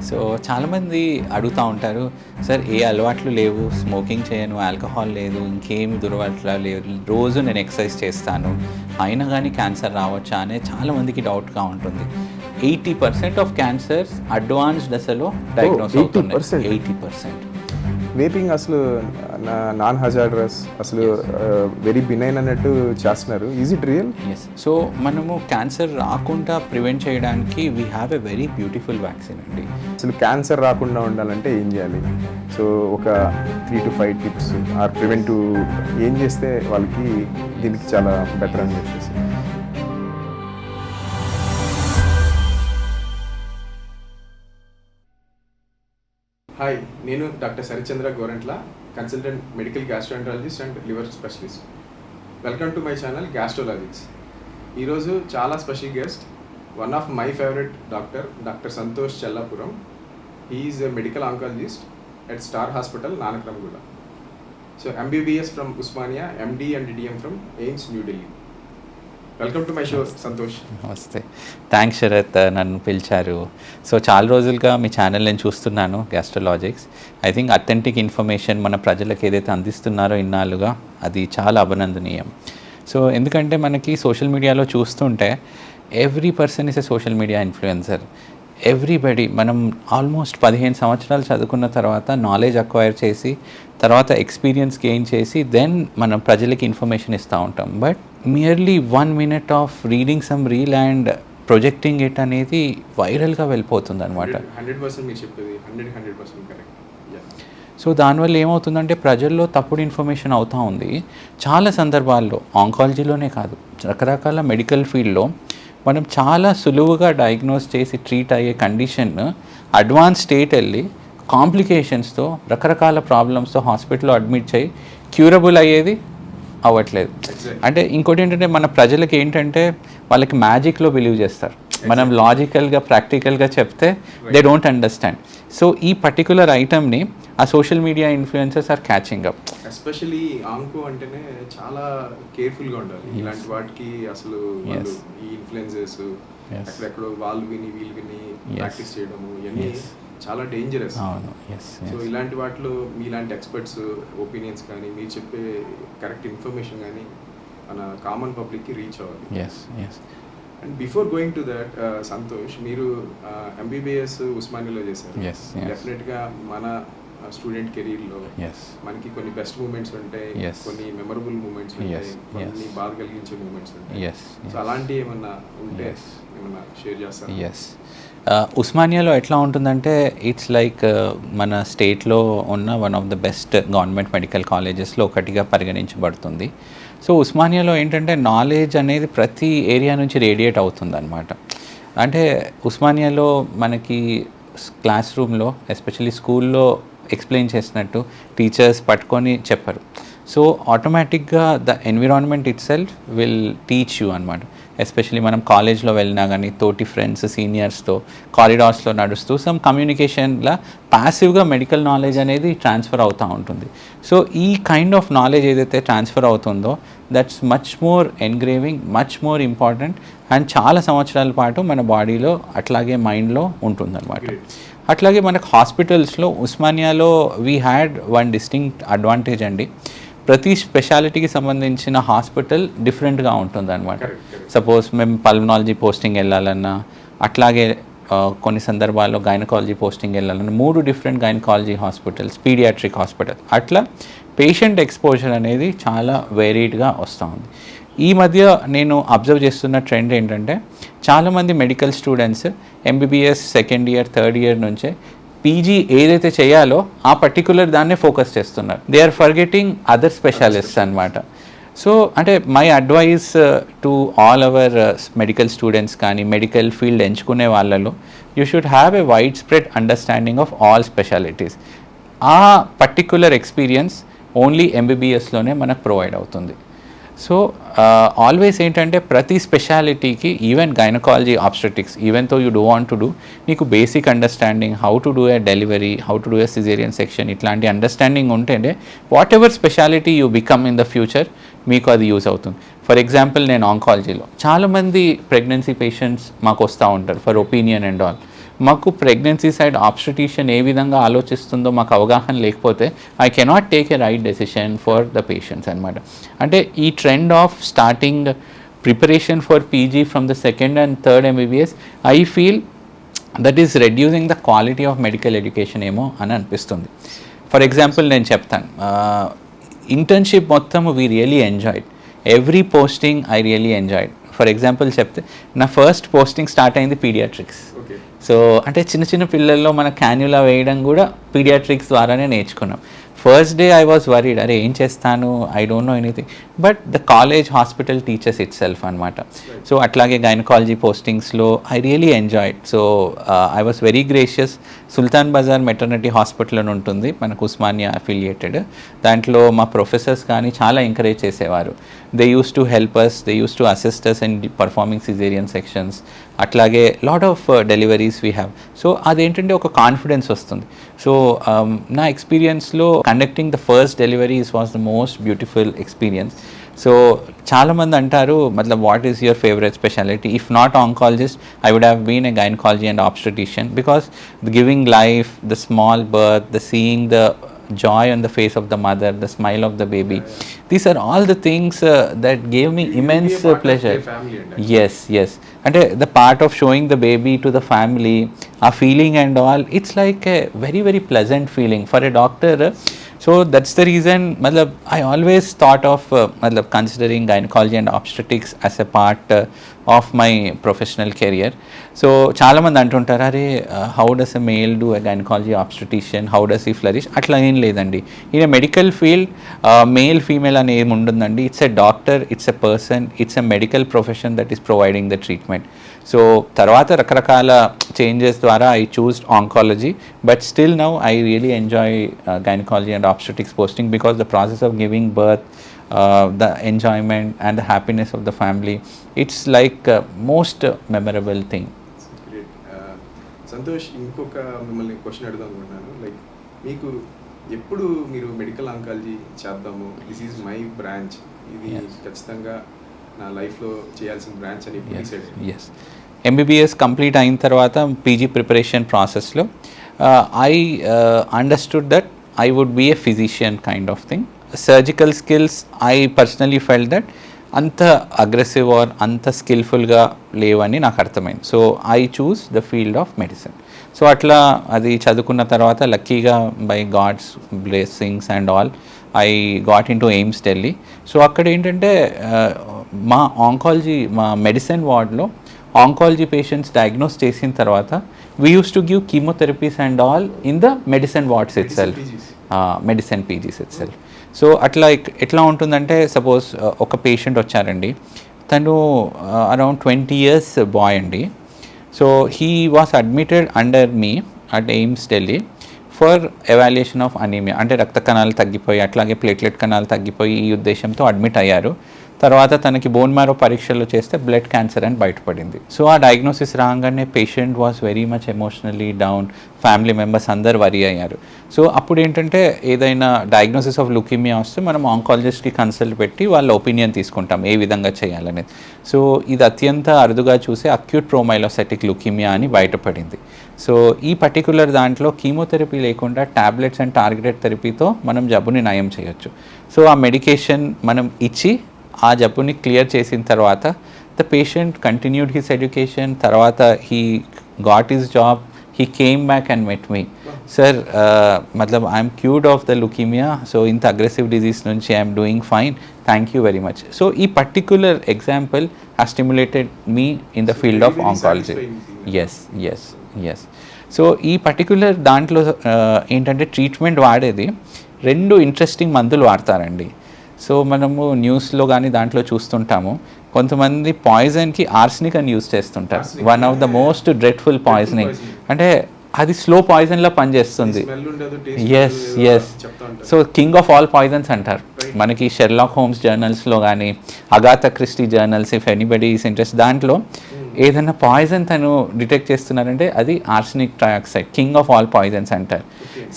So చాలామంది అడుగుతూ ఉంటారు, సార్ ఏ అలవాట్లు లేవు, స్మోకింగ్ చేయను, ఆల్కహాల్ లేదు, ఇంకేమి దురలవాట్లు లేవు, రోజు నేను ఎక్సర్సైజ్ చేస్తాను, అయినా కానీ క్యాన్సర్ రావచ్చా అనే చాలామందికి డౌట్గా ఉంటుంది. 80% ఆఫ్ క్యాన్సర్స్ అడ్వాన్స్ దశలో డయాగ్నోస్ అవుతున్నాయి. 80%. వేపింగ్ అసలు నాన్ హజార్డరస్, అసలు వెరీ బినైన్ అన్నట్టు చేస్తున్నారు. Is it real? Yes. So మనము క్యాన్సర్ రాకుండా ప్రివెంట్ చేయడానికి we have a very beautiful vaccine అండి. అసలు క్యాన్సర్ రాకుండా ఉండాలంటే ఏం చేయాలి? సో ఒక 3 to 5 టిప్స్ ఆర్ ప్రివెంటివ్ ఏం చేస్తే వాళ్ళకి దీనికి చాలా బెటర్ అని చెప్పేసి. హాయ్, నేను doctor Sarichandra Gorantla, consultant medical gastroenterologist and liver specialist. Welcome to my channel Gastrologix. ఈరోజు చాలా special guest, one of my favourite doctor Santosh Chellapuram. He is a medical oncologist at Star hospital, Nanakramguda. So MBBS from Osmania, MD and DM from AIIMS, New Delhi. Welcome to my show Santosh. నమస్తే, thanks Sarath, నన్ను పిలిచారు. So చాలా రోజులుగా మీ channel నేను చూస్తున్నాను, గ్యాస్ట్రోలాజిక్స్. I think authentic information మన ప్రజలకు ఏదైతే అందిస్తున్నారో ఇన్నాళ్ళుగా అది చాలా అభినందనీయం. సో ఎందుకంటే మనకి సోషల్ మీడియాలో చూస్తుంటే every person is a social media influencer. Everybody, మనం ఆల్మోస్ట్ 15 సంవత్సరాలు చదువుకున్న తర్వాత నాలెడ్జ్ అక్వైర్ చేసి, తర్వాత ఎక్స్పీరియన్స్ గెయిన్ చేసి, దెన్ మనం ప్రజలకి ఇన్ఫర్మేషన్ ఇస్తూ ఉంటాం. But merely 1 minute of reading some reel and projecting it అనేది వైరల్గా వెళ్ళిపోతుంది అనమాట. 100% మీరు చెప్పేది 100% కరెక్ట్. సో దానివల్ల ఏమవుతుందంటే ప్రజల్లో తప్పుడు ఇన్ఫర్మేషన్ అవుతూ ఉంది. చాలా సందర్భాల్లో ఆంకాలజీలోనే కాదు, రకరకాల మెడికల్ ఫీల్డ్లో మనం చాలా సులువుగా డయాగ్నోస్ చేసి ట్రీట్ అయ్యే కండిషన్ అడ్వాన్స్ స్టేట్ వెళ్ళి కాంప్లికేషన్స్తో, రకరకాల ప్రాబ్లమ్స్తో హాస్పిటల్లో అడ్మిట్ చేయి క్యూరబుల్ అయ్యేది అవ్వట్లేదు. అంటే ఇంకోటి ఏంటంటే మన ప్రజలకి ఏంటంటే వాళ్ళకి మ్యాజిక్లో బిలీవ్ చేస్తారు. మనం లాజికల్గా ప్రాక్టికల్గా చెప్తే దే డోంట్ అండర్స్టాండ్. సో ఈ పర్టికులర్ ఐటమ్ని ఆ social media influencers are catching up. Especially onco అంటేనే చాలా కేర్ఫుల్గా ఉండాలి. ఇలాంటి వాటికి అసలు ఈ ఇన్ఫ్లుయెన్సర్స్ ఎక్కడెక్కడో వాళ్ళు విని వీళ్ళు విని ప్రాక్టీస్ చేయడము ఇవన్నీ చాలా డేంజరస్. సో ఇలాంటి వాటిలో మీలాంటి ఎక్స్పర్ట్స్ ఒపీనియన్స్ కానీ, మీరు చెప్పే కరెక్ట్ ఇన్ఫర్మేషన్ కానీ మన కామన్ పబ్లిక్కి రీచ్ అవ్వాలి. And before going to that, Santosh, మీరు MBBS ఉస్మానియాలో చేశారు. డెఫినెట్గా మన స్టూడెంట్ కెరీర్లో మనకి కొన్ని బెస్ట్ మూమెంట్స్ ఉంటాయి, కొన్ని మెమరబుల్ మూమెంట్స్ ఉంటాయి, కొన్ని బాధ కలిగించే మూమెంట్స్ ఉంటాయి. సో అలాంటి ఏమన్నా ఉంటే ఏమన్నా షేర్ చేస్తారు? ఉస్మానియాలో ఎట్లా ఉంటుందంటే ఇట్స్ లైక్ మన స్టేట్లో ఉన్న one of the best government medical కాలేజెస్లో ఒకటిగా పరిగణించబడుతుంది. సో ఉస్మానియాలో ఏంటంటే నాలెడ్జ్ అనేది ప్రతి ఏరియా నుంచి రేడియేట్ అవుతుంది అనమాట. అంటే ఉస్మానియాలో మనకి క్లాస్ రూమ్లో, ఎస్పెషల్లీ స్కూల్లో ఎక్స్ప్లెయిన్ చేసినట్టు టీచర్స్ పట్టుకొని చెప్పరు. సో ఆటోమేటిక్గా the environment it self will teach you అనమాట. ఎస్పెషలీ మనం కాలేజ్లో వెళ్ళినా కానీ తోటి ఫ్రెండ్స్, సీనియర్స్తో కారిడార్స్లో నడుస్తూ సమ్ కమ్యూనికేషన్లా ప్యాసివ్గా మెడికల్ నాలెడ్జ్ అనేది ట్రాన్స్ఫర్ అవుతూ ఉంటుంది. సో ఈ కైండ్ ఆఫ్ నాలెడ్జ్ ఏదైతే ట్రాన్స్ఫర్ అవుతుందో that's much more engraving, much more important and చాలా సంవత్సరాల పాటు మన బాడీలో అట్లాగే మైండ్లో ఉంటుందన్నమాట. అట్లాగే మనకు హాస్పిటల్స్లో ఉస్మానియాలో we had one distinct advantage అండి. ప్రతి స్పెషాలిటీకి సంబంధించిన హాస్పిటల్ డిఫరెంట్గా ఉంటుంది అనమాట. సపోజ్ మేము పల్మనాలజీ పోస్టింగ్ వెళ్ళాలన్నా, అట్లాగే కొన్ని సందర్భాల్లో గైనకాలజీ పోస్టింగ్ వెళ్ళాలన్నా 3 different gynaecology hospitals, paediatric hospital, అట్లా పేషెంట్ ఎక్స్పోజర్ అనేది చాలా వేరీడ్గా వస్తూ ఉంది. ఈ మధ్య నేను అబ్జర్వ్ చేస్తున్న ట్రెండ్ ఏంటంటే చాలామంది medical students MBBS second year, third year నుంచే PG ఏదైతే చేయాలో ఆ పర్టికులర్ దాన్నే ఫోకస్ చేస్తున్నారు. దే ఆర్ ఫర్గెటింగ్ అదర్ స్పెషాలిస్ట్స్ అనమాట. సో అంటే my advice to all our medical students కానీ మెడికల్ ఫీల్డ్ ఎంచుకునే వాళ్ళలో you should have a wide spread understanding of all specialities. ఆ పర్టికులర్ ఎక్స్పీరియన్స్ ఓన్లీ MBBSలోనే మనకు ప్రొవైడ్ అవుతుంది. సో ఆల్వేస్ ఏంటంటే ప్రతి స్పెషాలిటీకి, ఈవెన్ గైనకాలజీ, ఆబ్స్టెటిక్స్, ఈవెన్ తో you do want to do, నీకు basic understanding how to do a delivery, how to do a caesarean section, ఇట్లాంటి understanding ఉంటేనే what ever speciality you become in the future మీకు అది use అవుతుంది. For example నేను ఆంకాలజీలో చాలామంది pregnancy patients మాకు వస్తూ ఉంటారు ఫర్ ఒపీనియన్ అండ్ ఆల్. మాకు ప్రెగ్నెన్సీ సైడ్ ఆబ్స్టెటిషియన్ ఏ విధంగా ఆలోచిస్తుందో మాకు అవగాహన లేకపోతే I cannot take a right decision for the patients అనమాట. అంటే ఈ trend of starting preparation for PG from the second and third MBBS I feel that is reducing the quality of medical education ఏమో అని అనిపిస్తుంది. For example నేను చెప్తాను, internship మొత్తం we really enjoyed, every posting I really enjoyed. For example చెప్తే నా first posting start అయింది paediatrics. So అంటే చిన్న చిన్న పిల్లల్లో మన క్యాన్యులా వేయడం కూడా పీడియాట్రిక్స్ ద్వారానే నేర్చుకున్నాం. First day I was worried, అరే ఏం చేస్తాను, I don't know anything, but the college hospital teachers itself అనమాట. సో అట్లాగే గైనకాలజీ పోస్టింగ్స్లో I really enjoyed. So I was very gracious. Sultan Bazar maternity hospital అని ఉంటుంది మనకు ఉస్మానియా అఫిలియేటెడ్, దాంట్లో మా ప్రొఫెసర్స్ కానీ చాలా ఎంకరేజ్ చేసేవారు. They use to help us, they use to assist us in performing caesarean sections. అట్లాగే lot of deliveries we have. So అదేంటంటే ఒక కాన్ఫిడెన్స్ వస్తుంది. సో నా ఎక్స్పీరియన్స్లో conducting the first deliveries was the most beautiful experience. So చాలామంది అంటారు మతలబ్ what is your favourite speciality? If not oncologist I would have been a gynaecology and obstetrician, because the giving life, the small birth, the seeing the joy on the face of the mother, the smile of the baby, these are all the things that gave me immense pleasure. Yes, and the part of showing the baby to the family, a feeling and all, it's like a very very pleasant feeling for a doctor. So that's the reason I always thought of considering gynecology and obstetrics as a part of my professional career. So చాలా మంది అంటుంటారు, అరే how does a male do a gynaecology obstetrician, how does he flourish? అట్లా ఏం లేదండి. In medical field male female అని ఏమి ఉంటుందండి. It's a doctor, it's a person, it's a medical profession that is providing the treatment. So తర్వాత రకరకాల changes ద్వారా I choose oncology, but still now I really enjoy gynaecology and obstetrics posting because the process of giving birth, the enjoyment and the happiness of the family, it's like most memorable thing. Great. Santosh, ఇంకొక మిమ్మల్ని question అడుగుదాం అనుకుంటున్నాను. Like మీకు ఎప్పుడు మీరు medical oncology చేద్దాము, this is my branch, ఇది ఖచ్చితంగా నా లైఫ్లో చేయాల్సిన బ్రాంచ్ అని డిసైడ్? ఎస్, ఎంబీబీఎస్ కంప్లీట్ అయిన తర్వాత పీజీ ప్రిపరేషన్ ప్రాసెస్లో I understood that I would be a physician kind of thing. Surgical skills, I personally felt that అంత అగ్రెసివ్ ఆర్ అంత స్కిల్ఫుల్గా లేవని నాకు అర్థమైంది. So I chose the field of medicine. So అట్లా అది చదువుకున్న తర్వాత లక్కీగా by God's blessings and all I got into AIIMS Delhi. So అక్కడ ఏంటంటే మా ఆంకాలజీ, మా మెడిసిన్ వార్డ్లో ఆంకాలజీ పేషెంట్స్ డయాగ్నోస్ చేసిన తర్వాత we used to give chemotherapies and all in the medicine wards itself, medicine PGs itself. So అట్లా ఎట్లా ఉంటుందంటే సపోజ్ ఒక పేషెంట్ వచ్చారండి, తను అరౌండ్ 20 years బాయ్ అండి. So he was admitted under me at AIIMS Delhi for evaluation of anaemia, అంటే రక్త కణాలు తగ్గిపోయి అట్లాగే ప్లేట్లెట్ కణాలు తగ్గిపోయి ఈ ఉద్దేశంతో అడ్మిట్ అయ్యారు. తర్వాత తనకి బోన్ మ్యారో పరీక్షలు చేస్తే బ్లడ్ క్యాన్సర్ అని బయటపడింది. సో ఆ డయాగ్నోసిస్ రాగానే patient was very much emotionally down, family members అందరు వరీ అయ్యారు. సో అప్పుడు ఏంటంటే ఏదైనా డయాగ్నోసిస్ ఆఫ్ లుకీమియా వస్తే మనం ఆంకాలజిస్ట్కి కన్సల్ట్ పెట్టి వాళ్ళ ఒపీనియన్ తీసుకుంటాం ఏ విధంగా చేయాలనేది. సో ఇది అత్యంత అరుదుగా చూసే అక్యూట్ ప్రోమైలోసైటిక్ లుకీమియా అని బయటపడింది. సో ఈ పర్టికులర్ దాంట్లో కీమోథెరపీ లేకుండా టాబ్లెట్స్ అండ్ టార్గెటెడ్ థెరపీతో మనం జబ్బుని నయం చేయొచ్చు. సో ఆ మెడికేషన్ మనం ఇచ్చి ఆ జబ్బుని క్లియర్ చేసిన తర్వాత the patient continued his education, తర్వాత he got his job, he came back and met me. Sir, matlab I am cured of the leukemia, so inta aggressive disease nunchi I am doing fine, thank you very much. So ee particular example has stimulated me in the field of oncology. Yes. So ee particular dantlo entante treatment vaadedi rendu interesting మందులు వాడతారండి. So మనము న్యూస్లో కానీ దాంట్లో చూస్తుంటాము, కొంతమంది పాయిజన్కి arsenic అని యూజ్ చేస్తుంటారు. One of the most dreadful poisoning, అంటే అది స్లో పాయిజన్లా పనిచేస్తుంది. Yes. So king of all poisons అంటారు. మనకి షెర్లాక్ హోమ్స్ జర్నల్స్లో కానీ Agatha Christie journals, if anybody is interest, దాంట్లో ఏదైనా పాయిజన్ తను డిటెక్ట్ చేస్తున్నారంటే అది arsenic trioxide, king of all poisons అంటారు.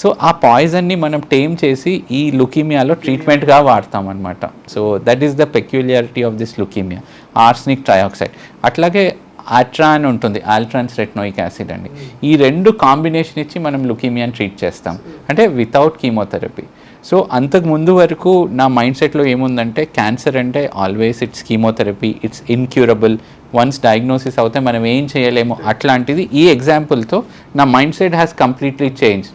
సో ఆ పాయిజన్ని మనం టేమ్ చేసి ఈ లుకీమియాలో ట్రీట్మెంట్గా వాడతాం అనమాట. So that is the పెక్యులియారిటీ of this leukaemia, arsenic trioxide. అట్లాగే ఆట్రా అని ఉంటుంది, ఆల్ట్రాన్స్ రెటినోయిక్ యాసిడ్ అండి. ఈ రెండు కాంబినేషన్ ఇచ్చి మనం లుకీమియాని ట్రీట్ చేస్తాం, అంటే వితౌట్ కీమోథెరపీ. సో అంతకు ముందు వరకు నా మైండ్ సెట్లో ఏముందంటే క్యాన్సర్ అంటే always it's chemotherapy, it's incurable, once diagnosis అవుతే మనం ఏం చేయలేము అట్లాంటిది. ఈ ఎగ్జాంపుల్తో నా mind set has completely change.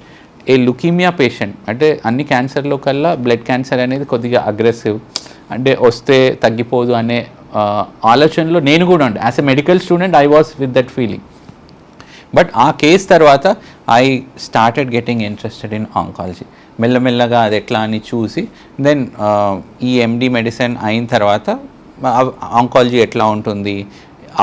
A leukaemia patient అంటే అన్ని క్యాన్సర్లో కల్లా బ్లడ్ క్యాన్సర్ అనేది కొద్దిగా అగ్రెసివ్, అంటే వస్తే తగ్గిపోదు అనే ఆలోచనలో నేను కూడా ఉండే. As a medical student I was with that feeling. But ఆ కేస్ తర్వాత I started getting interested in oncology. మెల్లమెల్లగా అది ఎట్లా అని చూసి దెన్ ఈ ఎండి మెడిసిన్ అయిన తర్వాత ఆంకాలజీ ఎట్లా ఉంటుంది,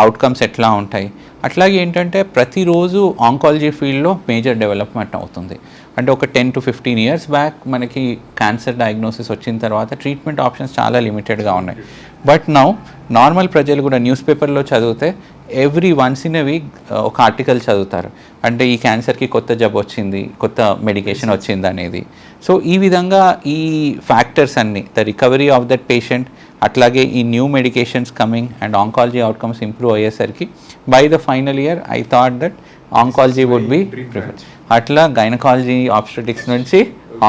అవుట్కమ్స్ ఎట్లా ఉంటాయి. అట్లాగే ఏంటంటే ప్రతిరోజు ఆంకాలజీ ఫీల్డ్లో మేజర్ డెవలప్మెంట్ అవుతుంది. అంటే ఒక 10 to 15 years బ్యాక్ మనకి క్యాన్సర్ డయాగ్నోసిస్ వచ్చిన తర్వాత ట్రీట్మెంట్ ఆప్షన్స్ చాలా లిమిటెడ్గా ఉన్నాయి. బట్ నౌ నార్మల్ ప్రజలు కూడా న్యూస్ పేపర్లో చదివితే every once in a week ఒక ఆర్టికల్ చదువుతారు, అంటే ఈ క్యాన్సర్కి కొత్త జబ్బు వచ్చింది, కొత్త మెడికేషన్ వచ్చింది అనేది. సో ఈ విధంగా ఈ ఫ్యాక్టర్స్ అన్నీ, the recovery of that patient, అట్లాగే ఈ new medications coming and oncology outcomes improve అయ్యేసరికి by the final year I thought that oncology would be prefer. అట్లా గైనకాలజీ ఆబ్స్టెటిక్స్ నుంచి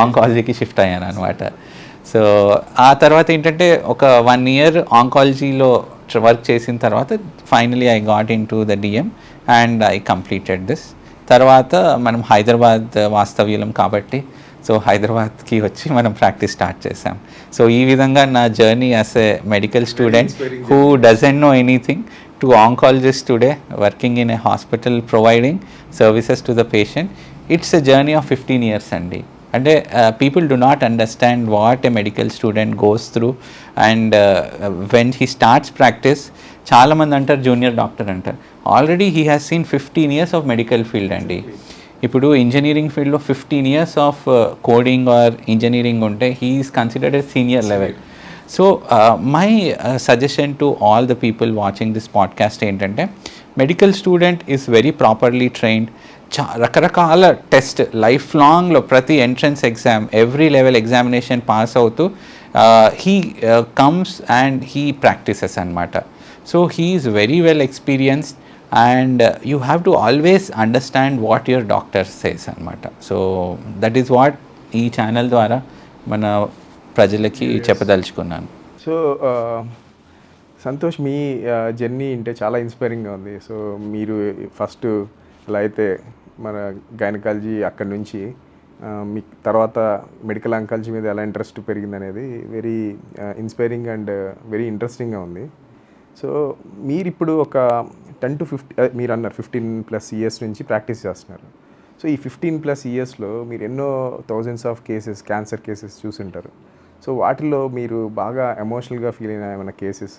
ఆంకాలజీకి షిఫ్ట్ అయ్యాను అనమాట. సో ఆ తర్వాత ఏంటంటే ఒక 1 year ఆంకాలజీలో వర్క్ చేసిన తర్వాత finally I got in to the DM and I completed this. తర్వాత మనం హైదరాబాద్ వాస్తవ్యులం కాబట్టి సో హైదరాబాద్కి వచ్చి మనం ప్రాక్టీస్ స్టార్ట్ చేసాం. సో ఈ విధంగా నా journey as a medical student who doesn't know anything to oncologist today working in a hospital providing services to the patient. It's a journey of 15 years andi. And people do not understand what a medical student goes through, and when he starts practice చాలా మంది అంటారు junior doctor అంటారు. Already he has seen 15 years of medical field అండి. ఇప్పుడు engineering ఫీల్డ్లో 15 years of coding or engineering ఉంటే he is considered a senior level. So my suggestion to all the people watching this podcast ఏంటంటే medical student is very properly trained. రకరకాల test life లాంగ్లో ప్రతి entrance exam every level examination pass అవుతూ he comes and he practises అనమాట. So he is very well experienced and you have to always understand what your doctor says అనమాట. So that is what ఈ channel ద్వారా మన ప్రజలకి చెప్పదలుచుకున్నాను. So Santosh, మీ journey అంటే చాలా ఇన్స్పైరింగ్గా ఉంది. సో మీరు ఫస్ట్ ఎలా అయితే మన గైనకాలజీ అక్కడి నుంచి మీ తర్వాత మెడికల్ ఆంకాలజీ మీద ఎలా ఇంట్రెస్ట్ పెరిగిందనేది వెరీ ఇన్స్పైరింగ్ అండ్ వెరీ ఇంట్రెస్టింగ్గా ఉంది. సో మీరు ఇప్పుడు ఒక 10 to 15 మీరు అన్నారు 15+ years నుంచి ప్రాక్టీస్ చేస్తున్నారు. సో ఈ 15+ yearsలో మీరు ఎన్నో thousands of cases cancer cases చూసుంటారు. సో వాటిలో మీరు బాగా ఎమోషనల్గా ఫీల్ అయిన ఏమైనా కేసెస్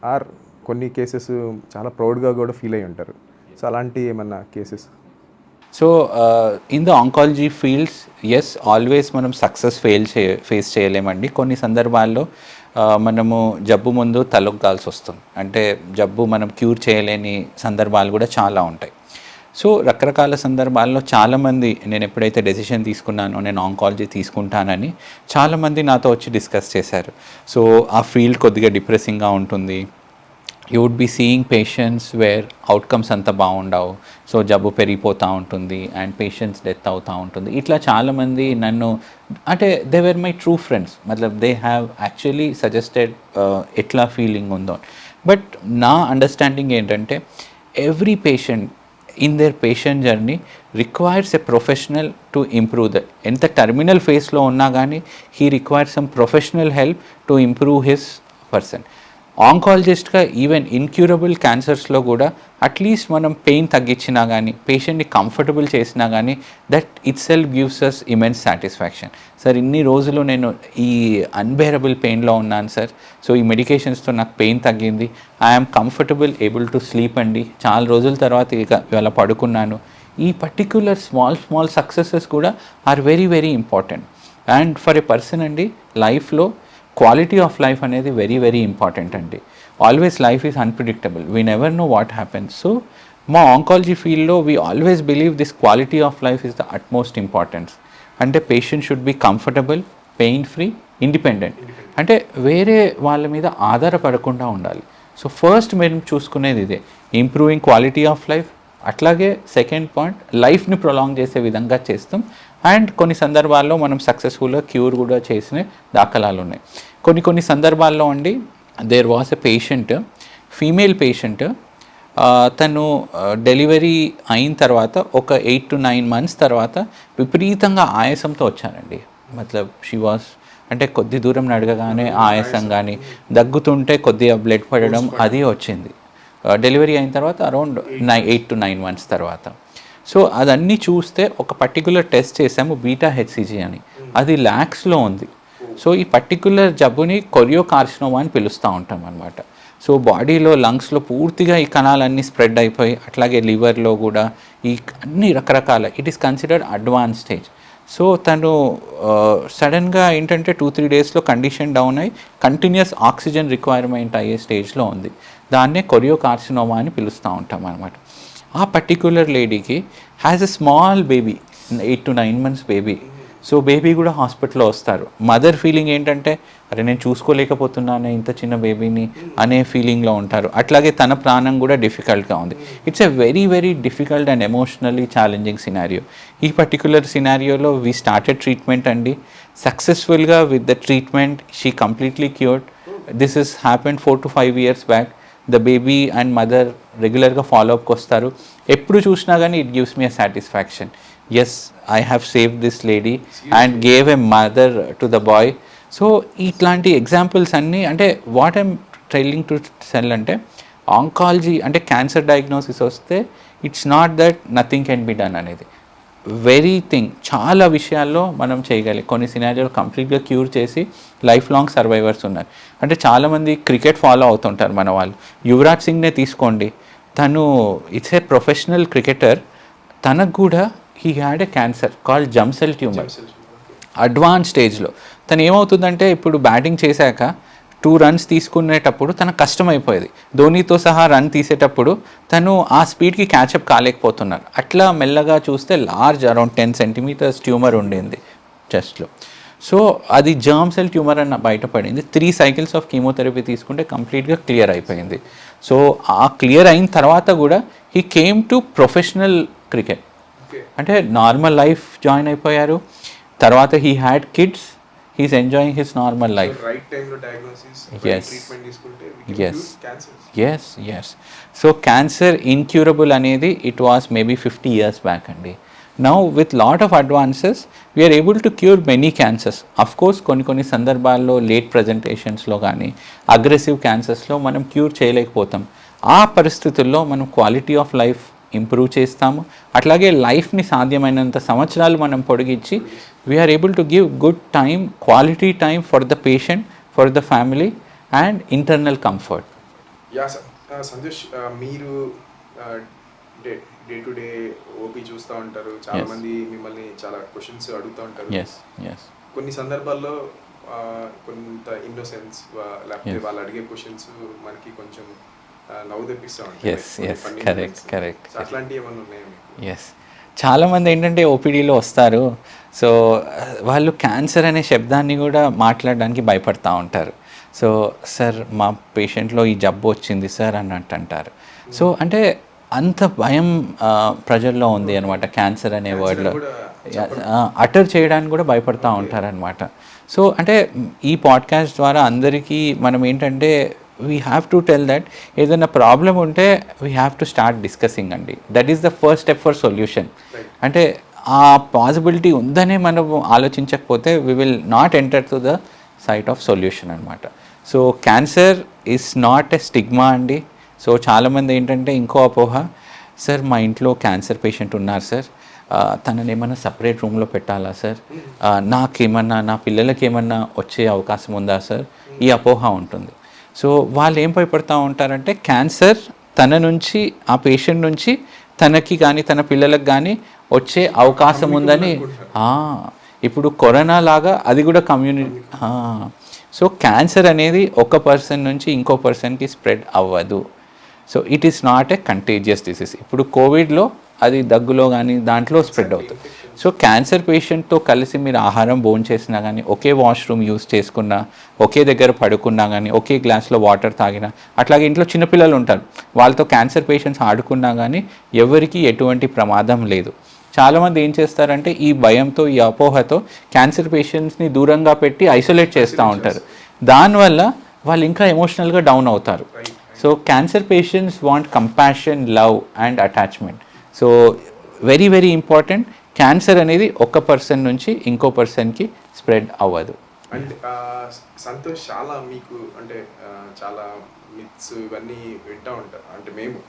ఆర్ కొన్ని కేసెస్ చాలా ప్రౌడ్గా కూడా ఫీల్ అయ్యి ఉంటారు. సో అలాంటి ఏమన్నా cases? So in the oncology fields yes, always మనం సక్సెస్ ఫేస్ చేయలేమండి. కొన్ని సందర్భాల్లో మనము జబ్బు ముందు తలొగ్గాల్సి వస్తుంది, అంటే జబ్బు మనం క్యూర్ చేయలేని సందర్భాలు కూడా చాలా ఉంటాయి. సో రకరకాల సందర్భాల్లో చాలామంది నేను ఎప్పుడైతే డెసిషన్ తీసుకున్నానో నేను ఆంకాలజీ తీసుకుంటానని చాలామంది నాతో వచ్చి డిస్కస్ చేశారు. సో ఆ ఫీల్డ్ కొద్దిగా డిప్రెసింగ్గా ఉంటుంది, you would be seeing patients where outcomes అంత బాగుండవు, సో జబ్బు పెరిగిపోతూ ఉంటుంది అండ్ పేషెంట్స్ డెత్ అవుతూ ఉంటుంది. ఇట్లా చాలామంది నన్ను, అంటే they were my true friends, మతలబ్ దే హ్యావ్ యాక్చువల్లీ సజెస్టెడ్ ఎట్లా ఫీలింగ్ ఉందో. బట్ నా అండర్స్టాండింగ్ ఏంటంటే every patient in their patient journey requires a professional to improve the ఎంత టర్మినల్ ఫేస్లో ఉన్నా కానీ he requires some professional help to improve his person. ఆంకాలజిస్ట్గా ఈవెన్ ఇన్క్యూరబుల్ క్యాన్సర్స్లో కూడా అట్లీస్ట్ మనం పెయిన్ తగ్గించినా కానీ పేషెంట్ని కంఫర్టబుల్ చేసినా కానీ that it self gives us immense satisfaction. Sir ఇన్ని రోజులు నేను ఈ అన్బేరబుల్ పెయిన్లో ఉన్నాను సార్, సో ఈ మెడికేషన్స్తో నాకు పెయిన్ తగ్గింది, I'm comfortable able to sleep అండి, చాలా రోజుల తర్వాత ఇవాళ పడుకున్నాను. ఈ పర్టిక్యులర్ స్మాల్ సక్సెసెస్ కూడా are very very important. And for a person అండి లైఫ్లో క్వాలిటీ ఆఫ్ లైఫ్ అనేది వెరీ వెరీ ఇంపార్టెంట్ అండి. Always life is unpredictable, we never know what happens. So మా ఆంకాలజీ ఫీల్డ్లో we always believe this quality of life is the utmost importance. అంటే patient should be comfortable, pain free, independent, అంటే వేరే వాళ్ళ మీద ఆధారపడకుండా ఉండాలి. సో ఫస్ట్ మీరు చూసుకునేది ఇదే, ఇంప్రూవింగ్ క్వాలిటీ ఆఫ్ లైఫ్. అట్లాగే సెకండ్ పాయింట్, లైఫ్ని ప్రొలాంగ్ చేసే విధంగా చేస్తాం. అండ్ కొన్ని సందర్భాల్లో మనం సక్సెస్ఫుల్గా క్యూర్ కూడా చేసిన దాఖలాలు ఉన్నాయి. కొన్ని సందర్భాల్లో అండి, there was a patient, female patient, తను డెలివరీ అయిన తర్వాత ఒక 8 to 9 months తర్వాత విపరీతంగా ఆయాసంతో వచ్చానండి. మతలబ్ షీ వాస్, అంటే కొద్ది దూరం నడగగానే ఆయాసం కానీ, దగ్గుతుంటే కొద్దిగా బ్లడ్ పడడం అది వచ్చింది. డెలివరీ అయిన తర్వాత అరౌండ్ 8 to 9 months తర్వాత. సో అదన్నీ చూస్తే ఒక పర్టికులర్ టెస్ట్ చేసాము, బీటా హెచ్సిజీ అని, అది ల్యాక్స్లో ఉంది. సో ఈ పర్టికులర్ జబ్బుని కొరియోకార్సినోమా అని పిలుస్తూ ఉంటాం అనమాట. సో బాడీలో, లంగ్స్లో పూర్తిగా ఈ కణాలన్నీ స్ప్రెడ్ అయిపోయి, అట్లాగే లివర్లో కూడా ఈ అన్ని రకరకాల, it is considered advance stage. So తను సడన్గా ఏంటంటే 2-3 daysలో కండిషన్ డౌన్ అయ్యి కంటిన్యూస్ ఆక్సిజన్ రిక్వైర్మెంట్ అయ్యే స్టేజ్లో ఉంది. దాన్నే కొరియోకార్సినోమా అని పిలుస్తూ ఉంటాం అనమాట. ఆ పర్టిక్యులర్ లేడీకి has a small baby, 8 to 9 months baby. So baby కూడా హాస్పిటల్లో వస్తారు. మదర్ ఫీలింగ్ ఏంటంటే, అరే నేను చూసుకోలేకపోతున్నాను ఇంత చిన్న బేబీని అనే ఫీలింగ్లో ఉంటారు. అట్లాగే తన ప్రాణం కూడా డిఫికల్ట్గా ఉంది. It's a very very difficult and emotionally challenging scenario. ఈ పర్టిక్యులర్ సినారియోలో వీ స్టార్టెడ్ ట్రీట్మెంట్ అండి. సక్సెస్ఫుల్గా with the treatment she completely cured. This is happened 4 to 5 years back. The baby and mother రెగ్యులర్గా ఫాలోఅప్కి వస్తారు. ఎప్పుడు చూసినా కానీ it gives me a satisfaction. Yes, I have saved this lady and gave a mother to the boy. So ఇట్లాంటి examples అన్నీ, అంటే what I'm trailing to cell అంటే, ఆంకాలజీ అంటే క్యాన్సర్ డయాగ్నోసిస్ వస్తే it's not that nothing can be done అనేది. Very thing, చాలా విషయాల్లో మనం చేయగలిగి కొన్ని సినారియోలు కంప్లీట్గా క్యూర్ చేసి లైఫ్ లాంగ్ సర్వైవర్స్ ఉన్నారు. అంటే చాలామంది క్రికెట్ ఫాలో అవుతుంటారు మన వాళ్ళు. యువరాజ్ సింగ్నే తీసుకోండి, తను ఇట్స్ ఏ ప్రొఫెషనల్ క్రికెటర్. తనకు కూడా he had a cancer called germ cell tumour, advance స్టేజ్లో. తను ఏమవుతుందంటే, ఇప్పుడు బ్యాటింగ్ చేశాక 2 runs తీసుకునేటప్పుడు తనకు కష్టమైపోయేది. ధోనీతో సహా రన్ తీసేటప్పుడు తను ఆ స్పీడ్కి క్యాచప్ కాలేకపోతున్నారు. అట్లా మెల్లగా చూస్తే లార్జ్, అరౌండ్ 10 centimeters ట్యూమర్ ఉండింది చెస్ట్లో. సో అది జర్మ్ సెల్ ట్యూమర్ అన్న బయటపడింది. 3 cycles ఆఫ్ కీమోథెరపీ తీసుకుంటే కంప్లీట్గా క్లియర్ అయిపోయింది. సో ఆ క్లియర్ అయిన తర్వాత కూడా he came to professional cricket, అంటే నార్మల్ లైఫ్ జాయిన్ అయిపోయారు. తర్వాత he had kids, he's enjoying his normal life. So right time lo diagnosis, yes, treatment తీసుకుంటే we can yes, cure cancer. yes. So cancer incurable అనేది it was maybe 50 years back అండి. Now with lot of advances we are able to cure many cancers. Of course కొన్ని సందర్భాల్లో late ప్రజెంటేషన్స్లో కానీ aggressive క్యాన్సర్స్లో మనం cure చేయలేకపోతాం. ఆ పరిస్థితుల్లో మనం quality of life improve చేస్తాము. అట్లాగే లైఫ్ని సాధ్యమైనంత సంవత్సరాలు మనం పొడిగించి we are able to give good time, quality time for the patient, for the family and internal comfort. Yeah sir, Santosh, మీరు డే టు డే ఓపీ చూస్తూ ఉంటారు, చాలా మంది మిమ్మల్ని చాలా క్వశ్చన్స్ అడుగుతూ ఉంటారు. కొన్ని సందర్భాల్లో కొంత ఇన్నోసెన్స్, లేకపోతే వాళ్ళు అడిగే క్వశ్చన్స్ మనకి కొంచెం నవ్వు తెప్పిస్తూ ఉంటాయి. కరెక్ట్. అట్లాంటివి ఏమైనా ఉన్నాయా మీకు? చాలామంది ఏంటంటే ఓపీడీలో వస్తారు. సో వాళ్ళు క్యాన్సర్ అనే శబ్దాన్ని కూడా మాట్లాడడానికి భయపడతా ఉంటారు. సో సార్ మా పేషెంట్లో ఈ జబ్బు వచ్చింది సార్ అన్నట్టు అంటారు. సో అంటే అంత భయం ప్రజల్లో ఉంది అనమాట క్యాన్సర్ అనే వర్డ్లో. అటర్ చేయడానికి కూడా భయపడతా ఉంటారనమాట. సో అంటే ఈ పాడ్కాస్ట్ ద్వారా అందరికీ మనం ఏంటంటే we have to tell that ఏదైనా ప్రాబ్లం ఉంటే we have to start discussing అండి. That is the first step for solution. అంటే ఆ పాసిబిలిటీ ఉందనే మనం ఆలోచించకపోతే we will not enter to the site of solution అనమాట. So cancer is not a stigma అండి. సో చాలామంది ఏంటంటే ఇంకో అపోహ, సార్ మా ఇంట్లో క్యాన్సర్ పేషెంట్ ఉన్నారు సార్, తనని ఏమన్నా సపరేట్ రూమ్లో పెట్టాలా సార్, నాకేమన్నా నా పిల్లలకి ఏమన్నా వచ్చే అవకాశం ఉందా సార్, ఈ అపోహ ఉంటుంది. సో వాళ్ళు ఏం భయపడుతూ ఉంటారంటే క్యాన్సర్ తన నుంచి, ఆ పేషెంట్ నుంచి తనకి కానీ తన పిల్లలకు కానీ వచ్చే అవకాశం ఉందని. ఇప్పుడు కరోనా లాగా అది కూడా కమ్యూనిటీ. సో క్యాన్సర్ అనేది ఒక పర్సన్ నుంచి ఇంకో పర్సన్కి స్ప్రెడ్ అవ్వదు. So it is not a contagious disease. ఇప్పుడు కోవిడ్లో అది దగ్గులో కానీ దాంట్లో స్ప్రెడ్ అవుతుంది. సో క్యాన్సర్ పేషెంట్తో కలిసి మీరు ఆహారం భోంచేసినా కానీ, ఒకే వాష్రూమ్ యూస్ చేసుకున్నా, ఒకే దగ్గర పడుకున్నా కానీ, ఒకే గ్లాస్లో వాటర్ తాగినా, అట్లాగే ఇంట్లో చిన్నపిల్లలు ఉంటారు, వాళ్ళతో క్యాన్సర్ పేషెంట్స్ ఆడుకున్నా కానీ ఎవరికి ఎటువంటి ప్రమాదం లేదు. చాలామంది ఏం చేస్తారంటే ఈ భయంతో, ఈ అపోహతో క్యాన్సర్ పేషెంట్స్ని దూరంగా పెట్టి ఐసోలేట్ చేస్తూ ఉంటారు. దానివల్ల వాళ్ళు ఇంకా ఎమోషనల్గా డౌన్ అవుతారు. So cancer patients want compassion, love and attachment. So very very important. Cancer అనేది ఒక పర్సన్ నుంచి ఇంకో పర్సన్కి స్ప్రెడ్ అవ్వదు. అండ్ సంతోష్, చాలా మీకు అంటే చాలా మిత్స్ ఇవన్నీ వింటూ ఉంటారు. అంటే మేము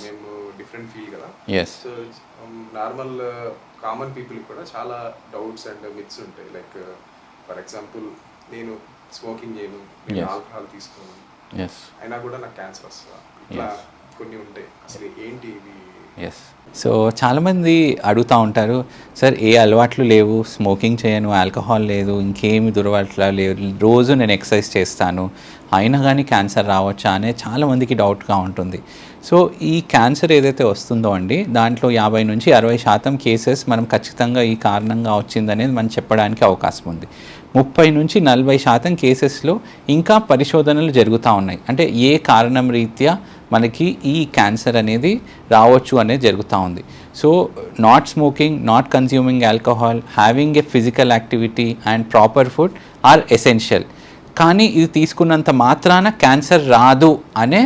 మేము డిఫరెంట్ ఫీల్ కదా. సో నార్మల్ కామన్ పీపుల్ కూడా చాలా డౌట్స్ అండ్ మిత్స్ ఉంటాయి. లైక్ ఫర్ ఎగ్జాంపుల్, నేను స్మోకింగ్ చేయను, నేను ఆల్కహాల్ తీసుకోను, అయినా కూడా నాకు క్యాన్సర్ వస్తుందా, ఇట్లా కొన్ని ఉంటాయి. అసలు ఏంటి ఇవి? సో చాలామంది అడుగుతూ ఉంటారు, సార్ ఏ అలవాట్లు లేవు, స్మోకింగ్ చేయను, ఆల్కహాల్ లేదు, ఇంకేమి దురలవాట్లు లేవు, రోజు నేను ఎక్సర్సైజ్ చేస్తాను, అయినా కానీ క్యాన్సర్ రావచ్చా అనే చాలామందికి డౌట్గా ఉంటుంది. సో ఈ క్యాన్సర్ ఏదైతే వస్తుందో అండి, దాంట్లో 50 నుంచి 60% కేసెస్ మనం ఖచ్చితంగా ఈ కారణంగా వచ్చిందనేది మనం చెప్పడానికి అవకాశం ఉంది. 30 నుంచి 40% కేసెస్లో ఇంకా పరిశోధనలు జరుగుతూ ఉన్నాయి. అంటే ఏ కారణం రీత్యా మనకి ఈ క్యాన్సర్ అనేది రావచ్చు అనేది జరుగుతూ ఉంది. So not smoking, not consuming alcohol, having a physical activity and proper food are essential. కానీ ఇది తీసుకున్నంత మాత్రాన క్యాన్సర్ రాదు అనే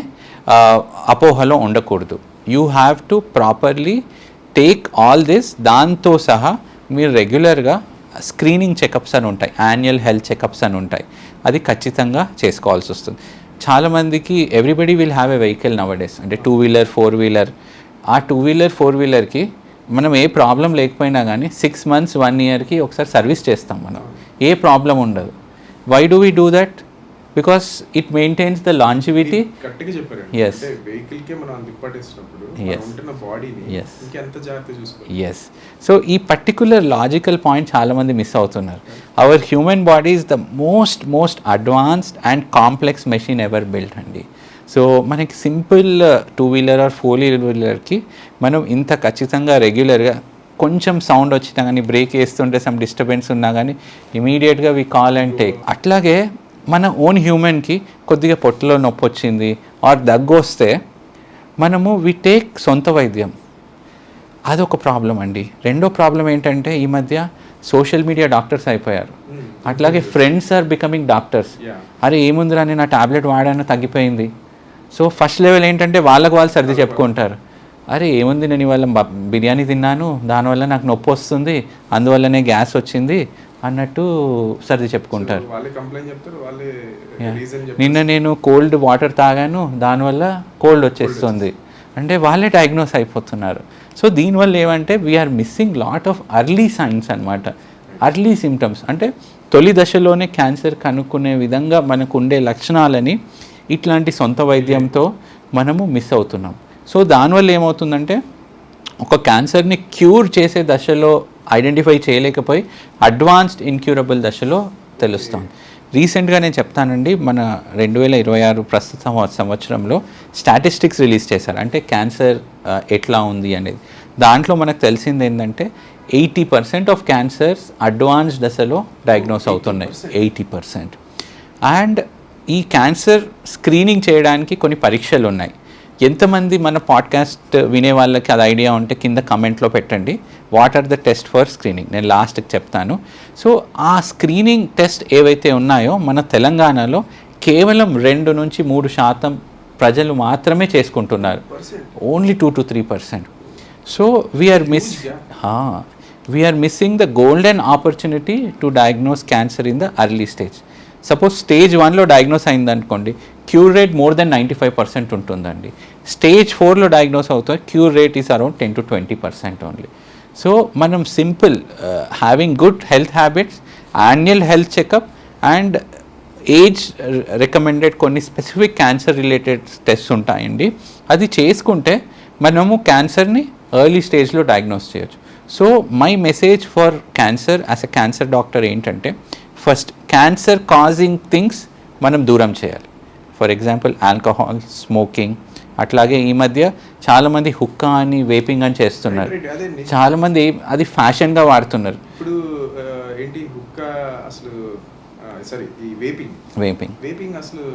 అపోహలో ఉండకూడదు. You have to properly take all this. దాంతో సహా మీరు రెగ్యులర్గా స్క్రీనింగ్ చెకప్స్ అని ఉంటాయి, యాన్యువల్ హెల్త్ చెకప్స్ అని ఉంటాయి, అది ఖచ్చితంగా చేసుకోవాల్సి వస్తుంది. చాలామందికి everybody will have a vehicle nowadays, అంటే 2-వీలర్ 4-వీలర్. ఆ 2-వీలర్ 4-వీలర్కి మనం ఏ ప్రాబ్లం లేకపోయినా కానీ 6 months 1 yearకి ఒకసారి సర్వీస్ చేస్తాం, మనం ఏ ప్రాబ్లం ఉండదు. Why do we do that? Because it maintains the longevity. కరెక్ట్గా చెప్పారు. ఎస్, వెహికల్కే మనం అంత ఇంపార్టెన్స్ ఇచ్చినప్పుడు ఉంటున్న బాడీని ఇంకెంత జాగ్రత్త చూసుకోవాలి. ఎస్. సో ఈ పర్టికులర్ లాజికల్ పాయింట్ చాలామంది మిస్ అవుతున్నారు. Our human body is the most advanced and complex machine ever built అండి. సో మనకి సింపుల్ 2-వీలర్ ఆర్ 4-వీలర్కి మనం ఇంత ఖచ్చితంగా రెగ్యులర్గా కొంచెం సౌండ్ వచ్చినా కానీ, బ్రేక్ వేస్తుంటే సమ్ డిస్టర్బెన్స్ ఉన్నా కానీ ఇమీడియట్గా వి కాల్ అండ్ టేక్. అట్లాగే మన ఓన్ హ్యూమన్కి కొద్దిగా పొట్టలో నొప్పి వచ్చింది ఆర్ దగ్గు వస్తే మనము వి టేక్ సొంత వైద్యం. అదొక ప్రాబ్లం అండి. రెండో ప్రాబ్లం ఏంటంటే ఈ మధ్య సోషల్ మీడియా డాక్టర్స్ అయిపోయారు. అట్లాగే ఫ్రెండ్స్ ఆర్ బికమింగ్ డాక్టర్స్. అరే ఏముందిరా, నేను ఆ టాబ్లెట్ వాడాను తగ్గిపోయింది. సో ఫస్ట్ లెవెల్ ఏంటంటే వాళ్ళకు వాళ్ళు సర్ది చెప్పుకుంటారు. అరే ఏముంది, నేను ఇవాళ బిర్యానీ తిన్నాను, దానివల్ల నాకు నొప్పి వస్తుంది, అందువల్లనే గ్యాస్ వచ్చింది అన్నట్టు సర్ది చెప్పుకుంటారు. నిన్న నేను కోల్డ్ వాటర్ తాగాను, దానివల్ల కోల్డ్ వచ్చేస్తుంది అంటే వాళ్ళే డయాగ్నోస్ అయిపోతున్నారు. సో దీనివల్ల ఏమంటే we are missing lot of early signs అనమాట. అర్లీ సిమ్టమ్స్ అంటే తొలి దశలోనే క్యాన్సర్ కనుక్కునే విధంగా మనకు ఉండే లక్షణాలని ఇట్లాంటి సొంత వైద్యంతో మనము మిస్ అవుతున్నాం. సో దానివల్ల ఏమవుతుందంటే ఒక క్యాన్సర్ని క్యూర్ చేసే దశలో ఐడెంటిఫై చేయలేకపోయి అడ్వాన్స్డ్ ఇన్క్యూరబుల్ దశలో తెలుస్తాం. రీసెంట్గా నేను చెప్తానండి, మన 2026 ప్రస్తుత సంవత్సరంలో స్టాటిస్టిక్స్ రిలీజ్ చేశారు. అంటే క్యాన్సర్ ఎట్లా ఉంది అనేది. దాంట్లో మనకు తెలిసింది ఏంటంటే 80% ఆఫ్ క్యాన్సర్స్ అడ్వాన్స్డ్ దశలో డయాగ్నోస్ అవుతున్నాయి. 80%. అండ్ ఈ క్యాన్సర్ స్క్రీనింగ్ చేయడానికి కొన్ని పరీక్షలు ఉన్నాయి. ఎంతమంది మన పాడ్కాస్ట్ వినే వాళ్ళకి అది ఐడియా ఉంటే కింద కమెంట్లో పెట్టండి. What are the test for screening, నేను లాస్ట్కి చెప్తాను. సో ఆ స్క్రీనింగ్ టెస్ట్ ఏవైతే ఉన్నాయో మన తెలంగాణలో కేవలం 2 నుంచి 3% ప్రజలు మాత్రమే చేసుకుంటున్నారు. Only 2 to 3%. So we are missing the golden opportunity to diagnose cancer in the early stage. Suppose stage 1లో డయాగ్నోస్ అయిందనుకోండి, క్యూర్ రేట్ మోర్ దెన్ 95% ఉంటుందండి. స్టేజ్ 4లో డయాగ్నోస్ అవుతుంది, cure rate is around 10 to 20% only. So మనం simple having good health habits, annual health checkup and age recommended కొన్ని specific cancer related test ఉంటాయండి. అది చేసుకుంటే మనము క్యాన్సర్ని ఎర్లీ స్టేజ్లో డయాగ్నోస్ చేయొచ్చు. So my message for cancer as a cancer doctor ఏంటంటే, ఫస్ట్ క్యాన్సర్ కాజింగ్ థింగ్స్ మనం దూరం చేయాలి. ఫర్ ఎగ్జాంపుల్ ఆల్కహాల్, స్మోకింగ్ అట్లాగే ఈ మధ్య చాలామంది హుక్కా అని వేపింగ్ అని చేస్తున్నారు. Right, అదే చాలామంది అది ఫ్యాషన్గా వాడుతున్నారు. ఇప్పుడు ఏంటి హుక్కా అసలు సారీ ఈ వేపింగ్ అసలు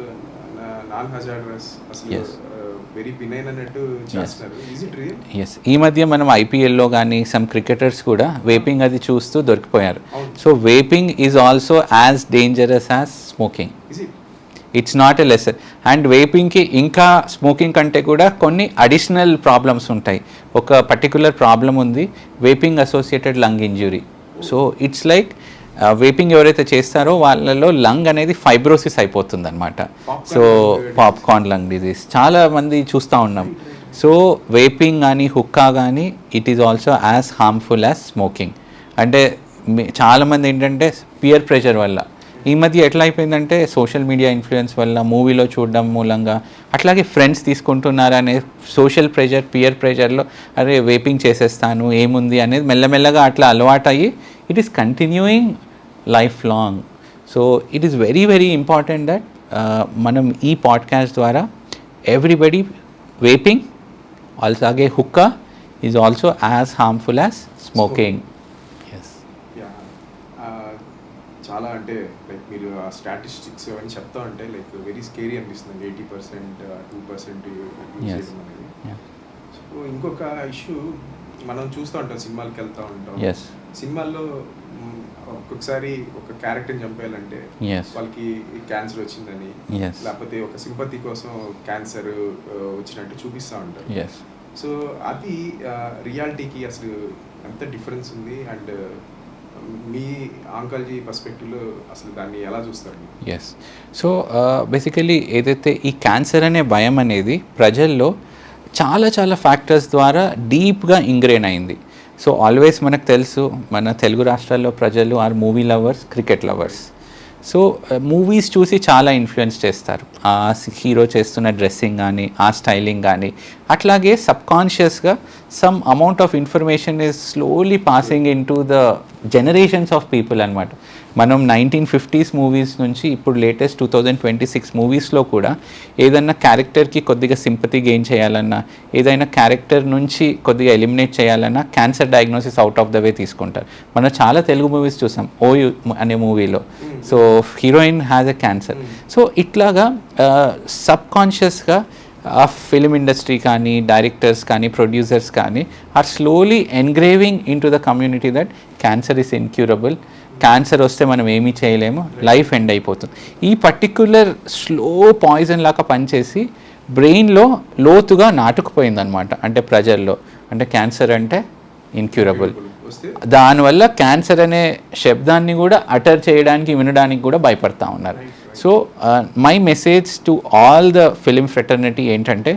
నాన్ హజార్డస్ అసలు Yes. వెరీ బినైన్ అన్నట్టు చేస్తున్నారు. Is it real? ఎస్, ఈ మధ్య మనం ఐపీఎల్లో కానీ సమ్ క్రికెటర్స్ కూడా వేపింగ్ అది చూస్తూ దొరికిపోయారు. అవును. So vaping is also as dangerous as smoking. Is it? It's not a lesson. And వేపింగ్కి ఇంకా స్మోకింగ్ కంటే కూడా కొన్ని అడిషనల్ ప్రాబ్లమ్స్ ఉంటాయి. ఒక పర్టికులర్ ప్రాబ్లం ఉంది, vaping associated lung injury. So it's like vaping ఎవరైతే చేస్తారో వాళ్ళలో లంగ్ అనేది ఫైబ్రోసిస్ అయిపోతుంది అనమాట. సో పాప్కార్న్ లంగ్ డిజీజ్ చాలా మంది చూస్తూ ఉన్నాం. సో వేపింగ్ కానీ హుక్కా కానీ it is also as harmful as smoking. అంటే చాలామంది ఏంటంటే పియర్ ప్రెషర్ వల్ల, ఈ మధ్య ఎట్లా అయిపోయిందంటే సోషల్ మీడియా ఇన్ఫ్లుయెన్స్ వల్ల మూవీలో చూడడం మూలంగా, అట్లాగే ఫ్రెండ్స్ తీసుకుంటున్నారనే సోషల్ ప్రెషర్, పియర్ ప్రెషర్లో అరే వేపింగ్ చేసేస్తాను ఏముంది అనేది మెల్లమెల్లగా అట్లా అలవాటు అయ్యి it is continuing life long. So it is very very important that మనం ఈ పాడ్కాస్ట్ ద్వారా ఎవ్రీబడి వేపింగ్ అలాగే hookah is also as harmful as smoking. చాలా అంటే లైక్ మీరు ఆ స్టాటిస్టిక్స్ అవన్నీ చెప్తా ఉంటే లైక్ వెరీ స్కేరీ అనిపిస్తుంది. 80%, 2% యూజ్ చేయడం అనేది. సో ఇంకొక ఇష్యూ మనం చూస్తూ ఉంటాం, సినిమాలకి వెళ్తూ ఉంటాం. సినిమాల్లో ఒక్కొక్కసారి ఒక క్యారెక్టర్ని చంపేయాలంటే వాళ్ళకి క్యాన్సర్ వచ్చిందని, లేకపోతే ఒక సింపతి కోసం క్యాన్సర్ వచ్చినట్టు చూపిస్తూ ఉంటారు. సో అది రియాలిటీకి అసలు ఎంత డిఫరెన్స్ ఉంది? అండ్ మీ ఆంకాలజీ పర్స్పెక్టివ్లో అసలు దాన్ని ఎలా చూస్తారు? ఎస్, సో బేసికలీ ఏదైతే ఈ క్యాన్సర్ అనే భయం అనేది ప్రజల్లో చాలా చాలా ఫ్యాక్టర్స్ ద్వారా డీప్గా ఇంగ్రెయిన్ అయింది. సో ఆల్వేస్ మనకు తెలుసు మన తెలుగు రాష్ట్రాల్లో ప్రజలు are movie lovers, cricket lovers. So movies చూసి చాలా ఇన్ఫ్లుయెన్స్ చేస్తారు. ఆ హీరో చేస్తున్న డ్రెస్సింగ్ కానీ, ఆ స్టైలింగ్ కానీ, అట్లాగే సబ్కాన్షియస్గా some amount of information is slowly passing in to the generations of people అనమాట. మనం 1950s మూవీస్ నుంచి ఇప్పుడు లేటెస్ట్ 2026 మూవీస్లో కూడా ఏదన్నా క్యారెక్టర్కి కొద్దిగా సింపతి గెయిన్ చేయాలన్నా, ఏదైనా క్యారెక్టర్ నుంచి కొద్దిగా ఎలిమినేట్ చేయాలన్నా cancer diagnosis out of the way తీసుకుంటారు. మనం చాలా తెలుగు మూవీస్ చూసాం, ఓయూ అనే మూవీలో so heroine has a cancer. So ఇట్లాగా సబ్కాన్షియస్గా ఆ ఫిలిం ఇండస్ట్రీ కానీ, డైరెక్టర్స్ కానీ, ప్రొడ్యూసర్స్ కానీ are slowly engraving in to the community that cancer is incurable, cancer వస్తే మనం ఏమీ చేయలేము, లైఫ్ ఎండ్ అయిపోతుంది. ఈ పర్టిక్యులర్ స్లో పాయిజన్ లాగా పనిచేసి బ్రెయిన్లో లోతుగా నాటుకుపోయిందనమాట. అంటే ప్రజల్లో అంటే క్యాన్సర్ అంటే ఇన్క్యూరబుల్, దానివల్ల క్యాన్సర్ అనే శబ్దాన్ని కూడా అటర్ చేయడానికి, వినడానికి కూడా భయపడతా ఉన్నారు. So my message to all the film fraternity ఏంటంటే,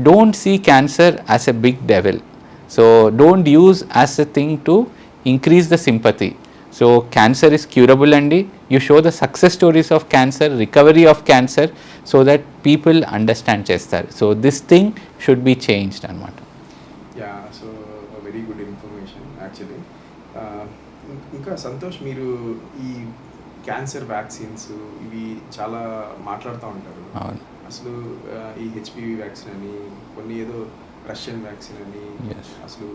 don't see cancer as a big devil. So don't use as a thing to increase the sympathy. So cancer is curable అండి. You show the success stories of cancer, recovery of cancer, so that people understand చేస్తారు. So this thing should be changed అనమాట. Yeah, so very good information actually. ఇంకా సంతోష్, మీరు ఈ cancer vaccines ఇవి చాలా మాట్లాడుతూ ఉంటారు. అసలు ఈ హెచ్పివి వ్యాక్సిన్ అని, కొన్ని ఏదో రష్యన్ వ్యాక్సిన్ అని, అసలు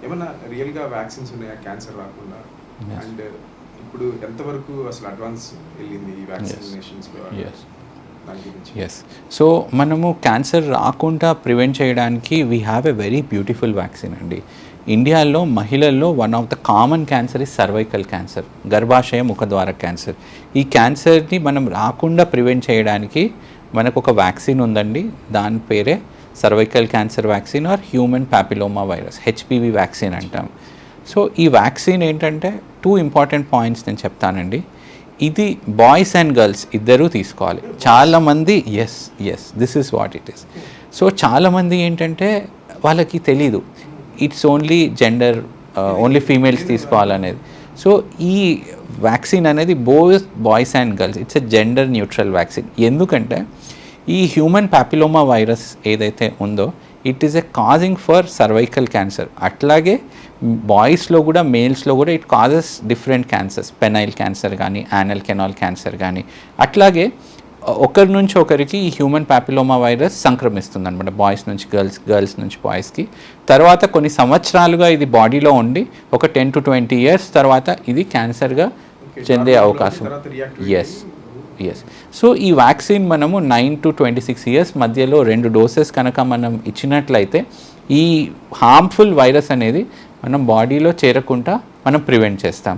ఏమన్నా రియల్గా వ్యాక్సిన్స్ ఉన్నాయా క్యాన్సర్ రాకుండా? అండ్ ఇప్పుడు ఎంతవరకు అసలు అడ్వాన్స్ వెళ్ళింది ఈ వ్యాక్సినేషన్స్లో? ఎస్, సో మనము క్యాన్సర్ రాకుండా ప్రివెంట్ చేయడానికి we have a very beautiful vaccine అండి. ఇండియాలో మహిళల్లో one of the common cancer is cervical cancer, గర్భాశయ ముఖద్వార క్యాన్సర్. ఈ క్యాన్సర్ని మనం రాకుండా ప్రివెంట్ చేయడానికి మనకు ఒక వ్యాక్సిన్ ఉందండి. దాని పేరే cervical cancer vaccine are human papilloma virus, HPV vaccine అంటాం. సో ఈ వ్యాక్సిన్ ఏంటంటే 2 ఇంపార్టెంట్ పాయింట్స్ నేను చెప్తానండి. ఇది బాయ్స్ అండ్ గర్ల్స్ ఇద్దరూ తీసుకోవాలి. చాలామంది yes this is what it is. So చాలామంది ఏంటంటే వాళ్ళకి తెలీదు it's only gender, only females తీసుకోవాలనేది. సో ఈ వ్యాక్సిన్ అనేది both boys and girls, it's a gender neutral vaccine. ఎందుకంటే ఈ హ్యూమన్ ప్యాపిలోమా వైరస్ ఏదైతే ఉందో it is a causing for cervical cancer. అట్లాగే బాయ్స్లో కూడా, మేల్స్లో కూడా it causes different cancers, penile cancer కానీ, యానల్ కెనాల్ క్యాన్సర్ కానీ. అట్లాగే ఒకరి నుంచి ఒకరికి ఈ హ్యూమన్ ప్యాపిలోమా వైరస్ సంక్రమిస్తుంది అనమాట, బాయ్స్ నుంచి గర్ల్స్ నుంచి బాయ్స్కి. తర్వాత కొన్ని సంవత్సరాలుగా ఇది బాడీలో ఉండి ఒక 10 to 20 years తర్వాత ఇది క్యాన్సర్గా చెందే అవకాశం. ఎస్. సో ఈ వ్యాక్సిన్ మనము 9 to 26 years మధ్యలో 2 డోసెస్ కనుక మనం ఇచ్చినట్లయితే ఈ హార్మ్ఫుల్ వైరస్ అనేది మనం బాడీలో చేరకుండా మనం ప్రివెంట్ చేస్తాం.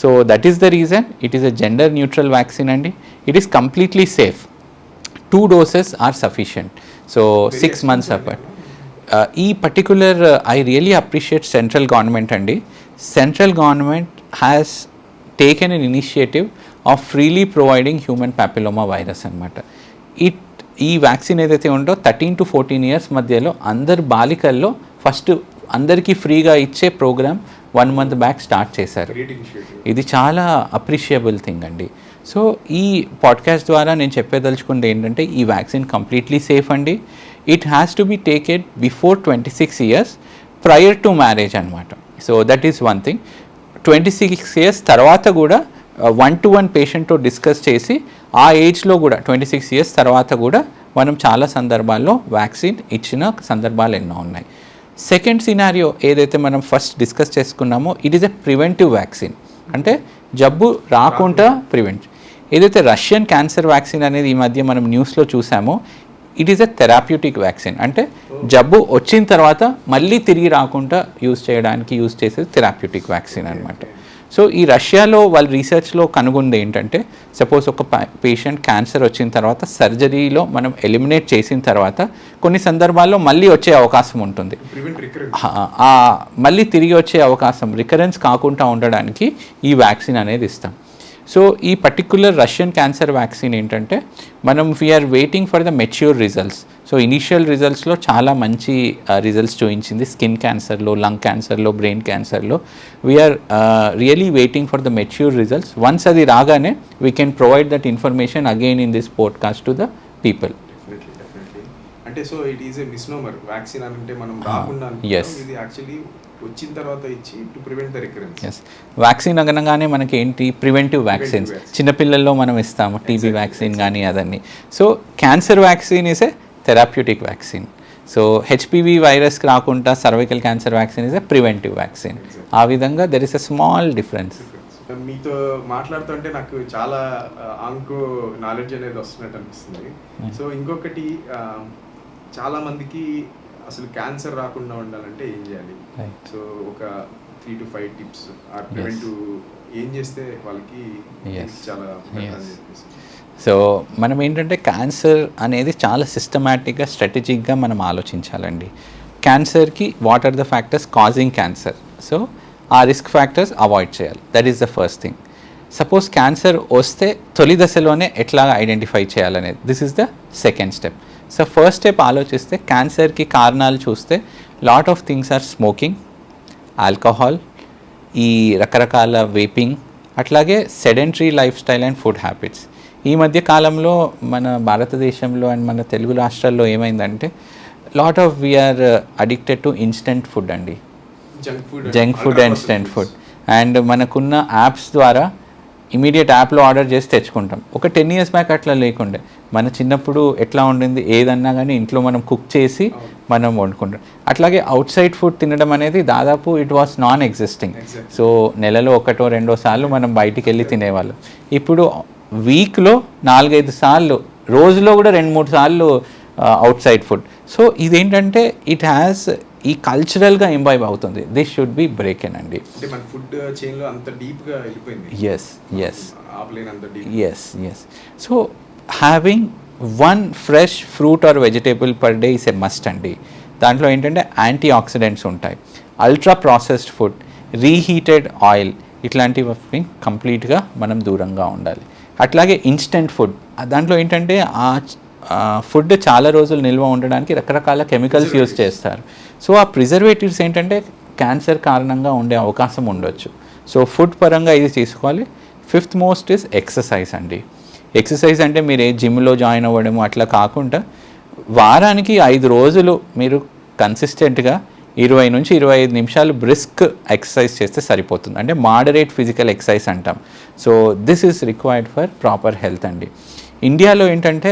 So that is the reason it is a gender neutral vaccine అండి. It is completely safe. 2 doses are sufficient. So 6 months apart. ఈ particular I really appreciate central government అండి. Central government has taken an initiative of freely providing human papilloma virus అనమాట. ఈ vaccine ఏదైతే ఉందో 13 to 14 years మధ్యలో అందరు బాలికల్లో first అందరికీ ఫ్రీగా ఇచ్చే ప్రోగ్రామ్ 1 month బ్యాక్ స్టార్ట్ చేశారు. ఇది చాలా అప్రిషియబుల్ థింగ్ అండి. సో ఈ పాడ్కాస్ట్ ద్వారా నేను చెప్పేదలుచుకుంది ఏంటంటే ఈ వ్యాక్సిన్ కంప్లీట్లీ సేఫ్ అండి. It has to be taked before 26 years prior to marriage అనమాట. So that is one thing. 26 years తర్వాత కూడా 1-to-1 పేషెంట్తో డిస్కస్ చేసి ఆ ఏజ్లో కూడా 26 years తర్వాత కూడా మనం చాలా సందర్భాల్లో వ్యాక్సిన్ ఇచ్చిన సందర్భాలు ఎన్నో ఉన్నాయి. సెకండ్ సినారియో ఏదైతే మనం ఫస్ట్ డిస్కస్ చేసుకున్నామో it is a preventive vaccine, అంటే జబ్బు రాకుండా ప్రివెంట్. ఏదైతే రష్యన్ క్యాన్సర్ వ్యాక్సిన్ అనేది ఈ మధ్య మనం న్యూస్లో చూసామో it is a therapeutic vaccine, అంటే జబ్బు వచ్చిన తర్వాత మళ్ళీ తిరిగి రాకుండా యూజ్ చేసేది థెరాప్యూటిక్ వ్యాక్సిన్ అనమాట. సో ఈ రష్యాలో వాళ్ళ రీసెర్చ్లో కనుగొంది ఏంటంటే సపోజ్ ఒక పేషెంట్ క్యాన్సర్ వచ్చిన తర్వాత సర్జరీలో మనం ఎలిమినేట్ చేసిన తర్వాత కొన్ని సందర్భాల్లో మళ్ళీ వచ్చే అవకాశం ఉంటుంది. మళ్ళీ తిరిగి వచ్చే అవకాశం రికరెన్స్ కాకుండా ఉండడానికి ఈ వ్యాక్సిన్ అనేది ఇస్తాం. సో ఈ పర్టిక్యులర్ రష్యన్ క్యాన్సర్ వ్యాక్సిన్ ఏంటంటే మనం we are waiting for the mature results. So initial రిజల్ట్స్లో చాలా మంచి రిజల్ట్స్ చూపించింది. స్కిన్ క్యాన్సర్లో, లంగ్ క్యాన్సర్లో, బ్రెయిన్ క్యాన్సర్లో. We are really waiting for the mature results. Once అది రాగానే we can provide that information again in this podcast to the people. అంటే so it is a misnomer vaccine అంటే మనం రాకుండా ఇది యాక్చువల్లీ వచ్చిన తర్వాత ఇచ్చి to prevent the recurrence. Yes, vaccine అనగానే మనకి ఏంటి ప్రివెంటివ్ వ్యాక్సిన్స్ చిన్నపిల్లల్లో మనం ఇస్తాము, టీబీ వ్యాక్సిన్ కానీ అదన్నీ. So cancer vaccine is a therapeutic vaccine. So HPV virus రాకుండా cervical cancer vaccine is a preventive vaccine. ఆ విధంగా there is a small difference. మీతో మాట్లాడుతుంటే నాకు చాలా ఆంకో నాలెడ్జ్ అనేది వస్తున్నట్టు అనిపిస్తుంది. సో ఇంకొకటి చాలా మందికి అసలు క్యాన్సర్ రాకుండా ఉండాలంటే ఏం చేయాలి? సో ఒక 3 to 5 టిప్స్ ఆర్ ప్రివెంటివ్ ఏం చేస్తే వాళ్ళకి చాలా సో మనం ఏంటంటే క్యాన్సర్ అనేది చాలా సిస్టమాటిక్గా స్ట్రాటజిక్గా మనం ఆలోచించాలండి. క్యాన్సర్కి what are the factors causing cancer, so ఆ రిస్క్ ఫ్యాక్టర్స్ అవాయిడ్ చేయాలి. That is the first thing. Suppose cancer వస్తే తొలి దశలోనే ఎట్లా ఐడెంటిఫై చేయాలనేది this is the second step. So first step ఆలోచిస్తే క్యాన్సర్కి కారణాలు చూస్తే lot of things are smoking, alcohol, ఈ రకరకాల వేపింగ్, అట్లాగే sedentary life style and food habits. ఈ మధ్య కాలంలో మన భారతదేశంలో అండ్ మన తెలుగు రాష్ట్రాల్లో ఏమైందంటే lot of we are addicted to instant food అండి, junk food and instant food. And మనకున్న యాప్స్ ద్వారా ఇమీడియట్ యాప్లో ఆర్డర్ చేసి తెచ్చుకుంటాం. ఒక 10 years బ్యాక్ అట్లా లేకుండే. మన చిన్నప్పుడు ఎట్లా ఉండింది, ఏదన్నా కానీ ఇంట్లో మనం కుక్ చేసి మనం వండుకుంటాం. అట్లాగే అవుట్ సైడ్ ఫుడ్ తినడం అనేది దాదాపు it was non existing. So నెలలో 1-2 సార్లు మనం బయటికి వెళ్ళి తినేవాళ్ళం. ఇప్పుడు వీక్లో 4-5 సార్లు, రోజులో కూడా 2-3 సార్లు అవుట్ సైడ్ ఫుడ్. సో ఇదేంటంటే ఇట్ హ్యాస్ ఈ కల్చరల్గా ఇంబైబ్ అవుతుంది. దిస్ షుడ్ బి బ్రేకెన్ అండి. అంటే మన ఫుడ్ చైన్లో అంత డీప్గా వెళ్ళిపోయింది. Yes. So having 1 fresh fruit or vegetable per day is a must అండి. దాంట్లో ఏంటంటే యాంటీ ఆక్సిడెంట్స్ ఉంటాయి. Ultra processed food, reheated oil, ఇట్లాంటివి కంప్లీట్గా మనం దూరంగా ఉండాలి. అట్లాగే ఇన్స్టెంట్ ఫుడ్, దాంట్లో ఏంటంటే ఆ ఫుడ్ చాలా రోజులు నిల్వ ఉండడానికి రకరకాల కెమికల్స్ యూజ్ చేస్తారు. సో ఆ ప్రిజర్వేటివ్స్ ఏంటంటే క్యాన్సర్ కారణంగా ఉండే అవకాశం ఉండొచ్చు. సో ఫుడ్ పరంగా ఇది తీసుకోవాలి. 5th most is ఎక్సర్సైజ్ అండి. ఎక్సర్సైజ్ అంటే మీరు జిమ్లో జాయిన్ అవ్వడము అట్లా కాకుండా వారానికి 5 రోజులు మీరు కన్సిస్టెంట్గా 20 నుంచి 25 నిమిషాలు బ్రిస్క్ ఎక్సర్సైజ్ చేస్తే సరిపోతుంది. అంటే మోడరేట్ ఫిజికల్ ఎక్సర్సైజ్ అంటాం. So this is required for proper health అండి. ఇండియాలో ఏంటంటే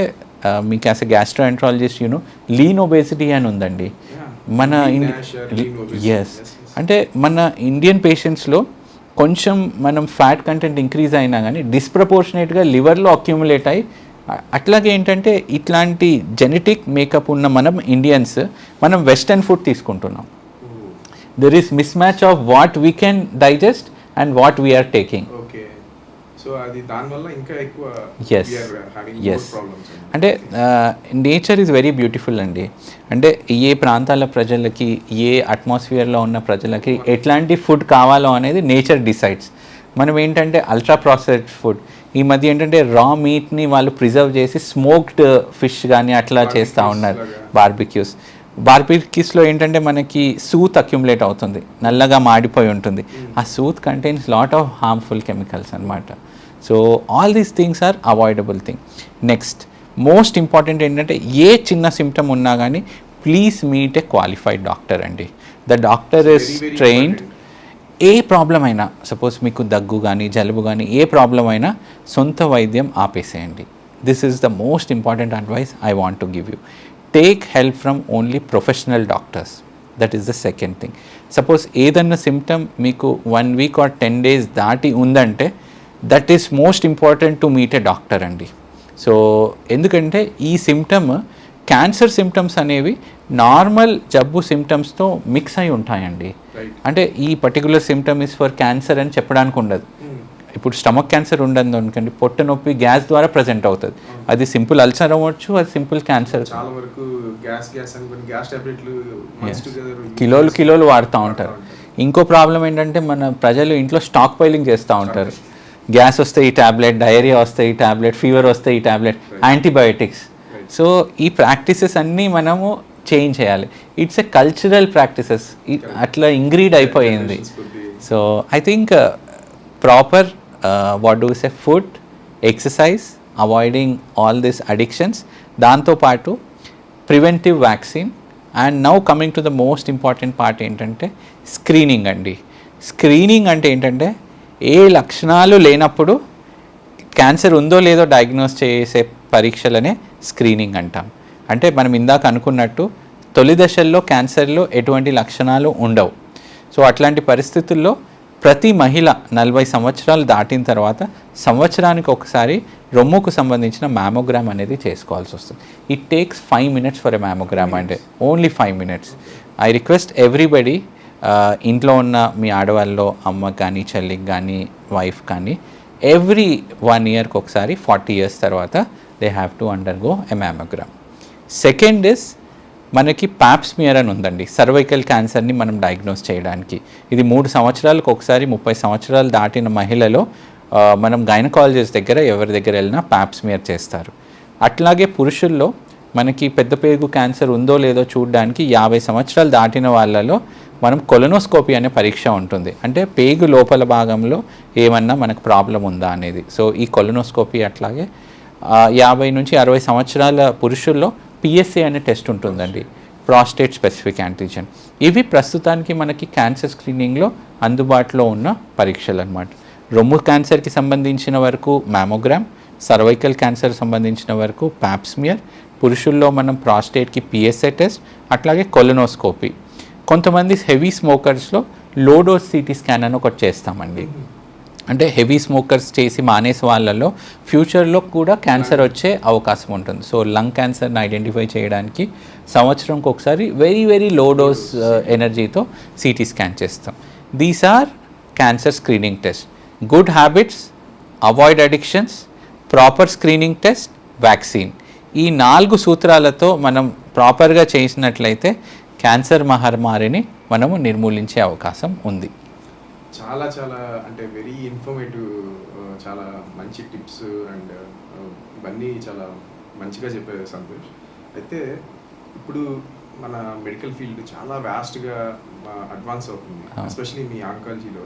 మీకు as a gastroenterologist lean obesity అని ఉందండి మన ఎస్ అంటే మన ఇండియన్ పేషెంట్స్లో కొంచెం మనం ఫ్యాట్ కంటెంట్ ఇంక్రీజ్ అయినా కానీ డిస్ప్రపోర్షనేట్గా లివర్లో అక్యుములేట్ అయ్యి అట్లాగే ఏంటంటే ఇట్లాంటి జెనెటిక్ మేకప్ ఉన్న మనం ఇండియన్స్ మనం వెస్టర్న్ ఫుడ్ తీసుకుంటున్నాం. There is mismatch of what we can digest and what we are taking. So అది దానివల్ల ఇంకా ఎక్కువ ఎస్ అంటే నేచర్ ఈజ్ వెరీ బ్యూటిఫుల్ అండి. అంటే ఏ ప్రాంతాల ప్రజలకి ఏ అట్మాస్ఫియర్లో ఉన్న ప్రజలకి ఎట్లాంటి ఫుడ్ కావాలో అనేది నేచర్ డిసైడ్స్. మనం ఏంటంటే అల్ట్రా ప్రాసెస్డ్ ఫుడ్ ఈ మధ్య ఏంటంటే రా మీట్ని వాళ్ళు ప్రిజర్వ్ చేసి స్మోక్డ్ ఫిష్ కానీ అట్లా చేస్తూ ఉన్నారు. బార్బిక్యూస్లో ఏంటంటే మనకి సూత్ అక్యుములేట్ అవుతుంది, నల్లగా మాడిపోయి ఉంటుంది. ఆ soot contains lot of harmful chemicals అనమాట. So all these things are avoidable thing. Next most important ఏంటంటే ఏ చిన్న సిమ్టమ్ ఉన్నా కానీ please meet a qualified doctor అండి. The doctor is trained. ఏ ప్రాబ్లం అయినా సపోజ్ మీకు దగ్గు కానీ జలుబు కానీ ఏ ప్రాబ్లం అయినా సొంత వైద్యం ఆపేసేయండి. This is the most important advice I want to give you. Take help from only professional doctors. That is the second thing. Suppose ఏదన్నా సిమ్టమ్ మీకు 1 వీక్ ఆర్ 10 డేస్ దాటి ఉందంటే that is most important to meet a doctor అండి. So ఎందుకంటే ఈ symptom cancer symptoms అనేవి normal జబ్బు సిమ్టమ్స్తో మిక్స్ అయి ఉంటాయండి. అంటే ఈ particular symptom is for cancer అని చెప్పడానికి ఉండదు. ఇప్పుడు స్టమక్ క్యాన్సర్ ఉండదు అనుకోండి, పొట్ట నొప్పి గ్యాస్ ద్వారా ప్రజెంట్ అవుతుంది. అది సింపుల్ అల్సర్ అవ్వచ్చు, అది సింపుల్ క్యాన్సర్. కిలోలు వాడుతూ ఉంటారు. ఇంకో ప్రాబ్లం ఏంటంటే మన ప్రజలు ఇంట్లో స్టాక్ పైలింగ్ చేస్తూ ఉంటారు. గ్యాస్ వస్తే ఈ ట్యాబ్లెట్, డయేరియా వస్తే ఈ ట్యాబ్లెట్, ఫీవర్ వస్తే ఈ ట్యాబ్లెట్, యాంటీబయోటిక్స్. సో ఈ ప్రాక్టీసెస్ అన్నీ మనము చేంజ్ చేయాలి. ఇట్స్ ఎ కల్చరల్ ప్రాక్టీసెస్, అట్లా ఇంగ్రీడ్ అయిపోయింది. So I think proper what do say food, exercise, avoiding all this addictions, దాంతోపాటు preventive vaccine. And now coming to the most important part ఏంటంటే screening అండి. Screening అంటే ఏంటంటే ఏ లక్షణాలు లేనప్పుడు క్యాన్సర్ ఉందో లేదో డయాగ్నోస్ చేసే పరీక్షలనే స్క్రీనింగ్ అంటాం. అంటే మనం ఇందాక అనుకున్నట్టు తొలి దశల్లో క్యాన్సర్లో ఎటువంటి లక్షణాలు ఉండవు. సో అట్లాంటి పరిస్థితుల్లో ప్రతి మహిళ 40 సంవత్సరాలు దాటిన తర్వాత సంవత్సరానికి ఒకసారి రొమ్ముకు సంబంధించిన మ్యామోగ్రామ్ అనేది చేసుకోవాల్సి వస్తుంది. It takes 5 minutes for a mammogram, అంటే only 5 minutes. I request everybody, ఇంట్లో ఉన్న మీ ఆడవాళ్ళలో అమ్మకి కానీ చెల్లికి కానీ వైఫ్ కానీ ఎవ్రీ 1 yearకి ఒకసారి 40 years తర్వాత they have to undergo a mammogram. Second is మనకి పాప్స్మియర్ అని ఉందండి, సర్వైకల్ క్యాన్సర్ని మనం డయాగ్నోస్ చేయడానికి. ఇది 3 సంవత్సరాలకు ఒకసారి 30 సంవత్సరాలు దాటిన మహిళలో మనం గైనకాలజిస్ట్ దగ్గర ఎవరి దగ్గర వెళ్ళినా పాప్స్మియర్ చేస్తారు. అట్లాగే పురుషుల్లో మనకి పెద్ద పేగు క్యాన్సర్ ఉందో లేదో చూడడానికి 50 సంవత్సరాలు దాటిన వాళ్ళలో మనం కొలనోస్కోపీ అనే పరీక్ష ఉంటుంది. అంటే పేగు లోపల భాగంలో ఏమన్నా మనకు ప్రాబ్లం ఉందా అనేది. సో ఈ కొలనోస్కోపీ అట్లాగే 50 నుంచి 60 సంవత్సరాల పురుషుల్లో PSA అనే టెస్ట్ ఉంటుందండి, ప్రాస్టేట్ స్పెసిఫిక్ యాంటీజెన్. ఇవి ప్రస్తుతానికి మనకి క్యాన్సర్ స్క్రీనింగ్లో అందుబాటులో ఉన్న పరీక్షలు అన్నమాట. రొమ్ము క్యాన్సర్కి సంబంధించిన వరకు మ్యామోగ్రామ్, సర్వైకల్ క్యాన్సర్ సంబంధించిన వరకు పాప్స్మియర్, పురుషుల్లో మనం ప్రాస్టేట్కి PSA టెస్ట్, అట్లాగే కొలనోస్కోపీ. కొంతమంది హెవీ స్మోకర్స్లో లోడోస్ CT స్కాన్ అని ఒకటి చేస్తామండి. అంటే హెవీ స్మోకర్స్ చేసి మానేసే వాళ్ళలో ఫ్యూచర్లో కూడా క్యాన్సర్ వచ్చే అవకాశం ఉంటుంది. సో లంగ్ క్యాన్సర్ని ఐడెంటిఫై చేయడానికి సంవత్సరంకి ఒకసారి వెరీ లో డోస్ ఎనర్జీతో CT స్కాన్ చేస్తాం. These are cancer screening test. Good habits, avoid addictions, proper screening test, vaccine. ఈ 4 సూత్రాలతో మనం ప్రాపర్గా చేసినట్లయితే క్యాన్సర్ మహమ్మారిని మనము నిర్మూలించే అవకాశం ఉంది. చాలా చాలా అంటే వెరీ ఇన్ఫర్మేటివ్, చాలా మంచి టిప్స్ అండ్ ఇవన్నీ చాలా మంచిగా చెప్పారు సంతోష్. అయితే ఇప్పుడు మన మెడికల్ ఫీల్డ్ చాలా వ్యాస్ట్గా అడ్వాన్స్ అవుతుంది, ఎస్పెషలీ మీ ఆంకాలజీలో.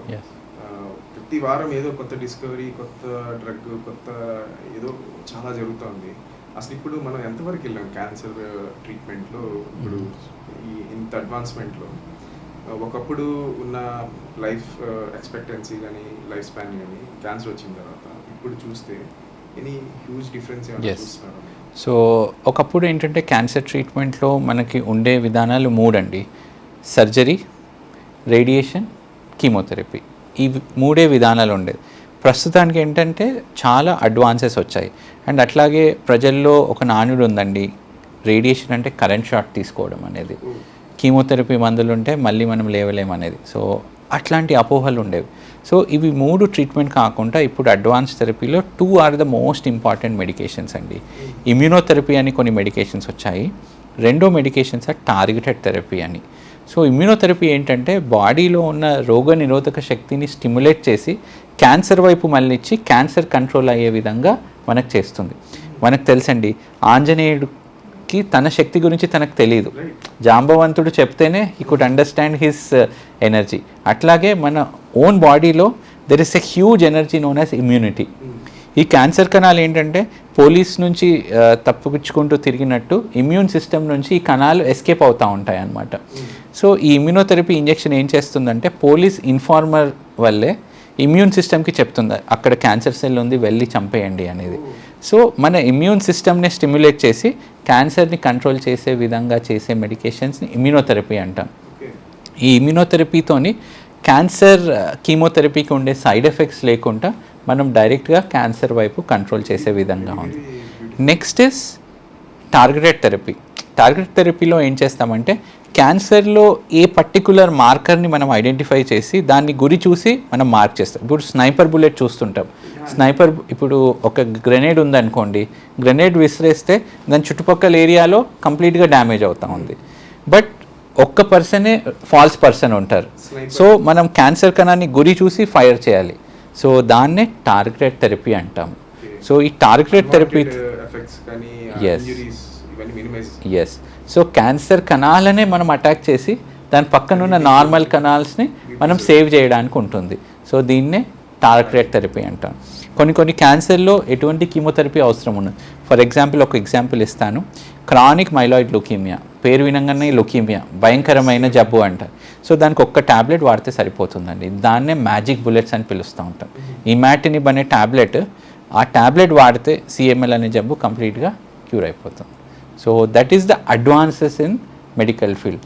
ప్రతి వారం ఏదో కొత్త డిస్కవరీ, కొత్త డ్రగ్, కొత్త ఏదో చాలా జరుగుతుంది. అసలు ఇప్పుడు మనం ఎంతవరకు వెళ్ళాం క్యాన్సర్ ట్రీట్మెంట్లో? ఇప్పుడు ఈ ఇంత అడ్వాన్స్మెంట్లో ఒకప్పుడు ఉన్న లైఫ్ ఎక్స్పెక్టెన్సీ కానీ లైఫ్ స్పాన్ కానీ క్యాన్సర్ వచ్చిన తర్వాత ఇప్పుడు చూస్తే any huge difference Yes. So ఒకప్పుడు ఏంటంటే క్యాన్సర్ ట్రీట్మెంట్లో మనకి ఉండే విధానాలు 3 అండి. Surgery, radiation, chemotherapy. ఈ 3 విధానాలు ఉండేది. ప్రస్తుతానికి ఏంటంటే చాలా అడ్వాన్సెస్ వచ్చాయి. అండ్ అట్లాగే ప్రజల్లో ఒక నానుడు ఉందండి, రేడియేషన్ అంటే కరెంట్ షాట్ తీసుకోవడం అనేది, కీమోథెరపీ మందులు ఉంటే మళ్ళీ మనం లేవలేమనేది. సో అట్లాంటి అపోహలు ఉండేవి. సో ఇవి 3 ట్రీట్మెంట్ కాకుండా ఇప్పుడు అడ్వాన్స్ థెరపీలో 2 are the most important medications అండి. ఇమ్యూనోథెరపీ అని కొన్ని మెడికేషన్స్ వచ్చాయి. రెండో మెడికేషన్స్ టార్గెటెడ్ థెరపీ అని. సో ఇమ్యూనోథెరపీ ఏంటంటే బాడీలో ఉన్న రోగ నిరోధక శక్తిని స్టిమ్యులేట్ చేసి క్యాన్సర్ వైపు మళ్ళించి క్యాన్సర్ కంట్రోల్ అయ్యే విధంగా మనకు చేస్తుంది. మనకు తెలుసండి, ఆంజనేయుడికి తన శక్తి గురించి తనకు తెలియదు, జాంబవంతుడు చెప్తేనే he could understand his energy. అట్లాగే మన ఓన్ బాడీలో there is a huge energy known as immunity. ఈ క్యాన్సర్ కణాలు ఏంటంటే పోలీస్ నుంచి తప్పించుకుంటూ తిరిగినట్టు ఇమ్యూన్ సిస్టమ్ నుంచి ఈ కణాలు ఎస్కేప్ అవుతూ ఉంటాయి అన్నమాట. సో ఈ ఇమ్యూనోథెరపీ ఇంజెక్షన్ ఏం చేస్తుందంటే పోలీస్ ఇన్ఫార్మర్ వల్లే ఇమ్యూన్ సిస్టమ్కి చెప్తుంది అక్కడ క్యాన్సర్ సెల్ ఉంది, వెళ్ళి చంపేయండి అనేది. సో మన ఇమ్యూన్ సిస్టమ్ని స్టిమ్యులేట్ చేసి క్యాన్సర్ని కంట్రోల్ చేసే విధంగా చేసే మెడికేషన్స్ని ఇమ్యూనోథెరపీ అంటాం. ఈ ఇమ్యూనోథెరపీతోని క్యాన్సర్ కీమోథెరపీకి ఉండే సైడ్ ఎఫెక్ట్స్ లేకుండా మనం డైరెక్ట్గా క్యాన్సర్ వైపు కంట్రోల్ చేసే విధంగా ఉంది. Next is targeted therapy. Targeted థెరపీలో ఏం చేస్తామంటే క్యాన్సర్లో ఏ పర్టికులర్ మార్కర్ని మనం ఐడెంటిఫై చేసి దాన్ని గురి చూసి మనం మార్క్ చేస్తాం. ఇప్పుడు స్నైపర్ బుల్లెట్ చూస్తుంటాం. ఇప్పుడు ఒక గ్రెనేడ్ ఉందనుకోండి, గ్రెనేడ్ విసిరేస్తే దాని చుట్టుపక్కల ఏరియాలో కంప్లీట్గా డ్యామేజ్ అవుతూ ఉంది. బట్ ఒక్క పర్సనే ఫాల్స్ పర్సన్ ఉంటారు. సో మనం క్యాన్సర్ కణాన్ని గురి చూసి ఫైర్ చేయాలి. సో దాన్నే టార్గెటెడ్ థెరపీ అంటాం. సో ఈ targeted therapy yes so cancer కణాలనే మనం అటాక్ చేసి దాని పక్కన ఉన్న నార్మల్ కణాల్స్ని మనం సేవ్ చేయడానికి ఉంటుంది. సో దీన్నే టార్గెటెడ్ థెరపీ అంటాం. కొన్ని క్యాన్సర్లో ఎటువంటి కీమోథెరపీ అవసరం ఉండదు. ఫర్ ఎగ్జాంపుల్ ఒక ఎగ్జాంపుల్ ఇస్తాను. క్రానిక్ మైలాయిడ్ లుకీమియా, పేరు వినంగానే లుకీమియా భయంకరమైన జబ్బు అంటారు. సో దానికి ఒక్క ట్యాబ్లెట్ వాడితే సరిపోతుందండి. దాన్నే మ్యాజిక్ బుల్లెట్స్ అని పిలుస్తూ ఉంటాం. ఇమాటినిబ్ అనే ట్యాబ్లెట్, ఆ ట్యాబ్లెట్ వాడితే సిఎంఎల్ అనే జబ్బు కంప్లీట్గా క్యూర్ అయిపోతుంది. So that is the advances in medical field.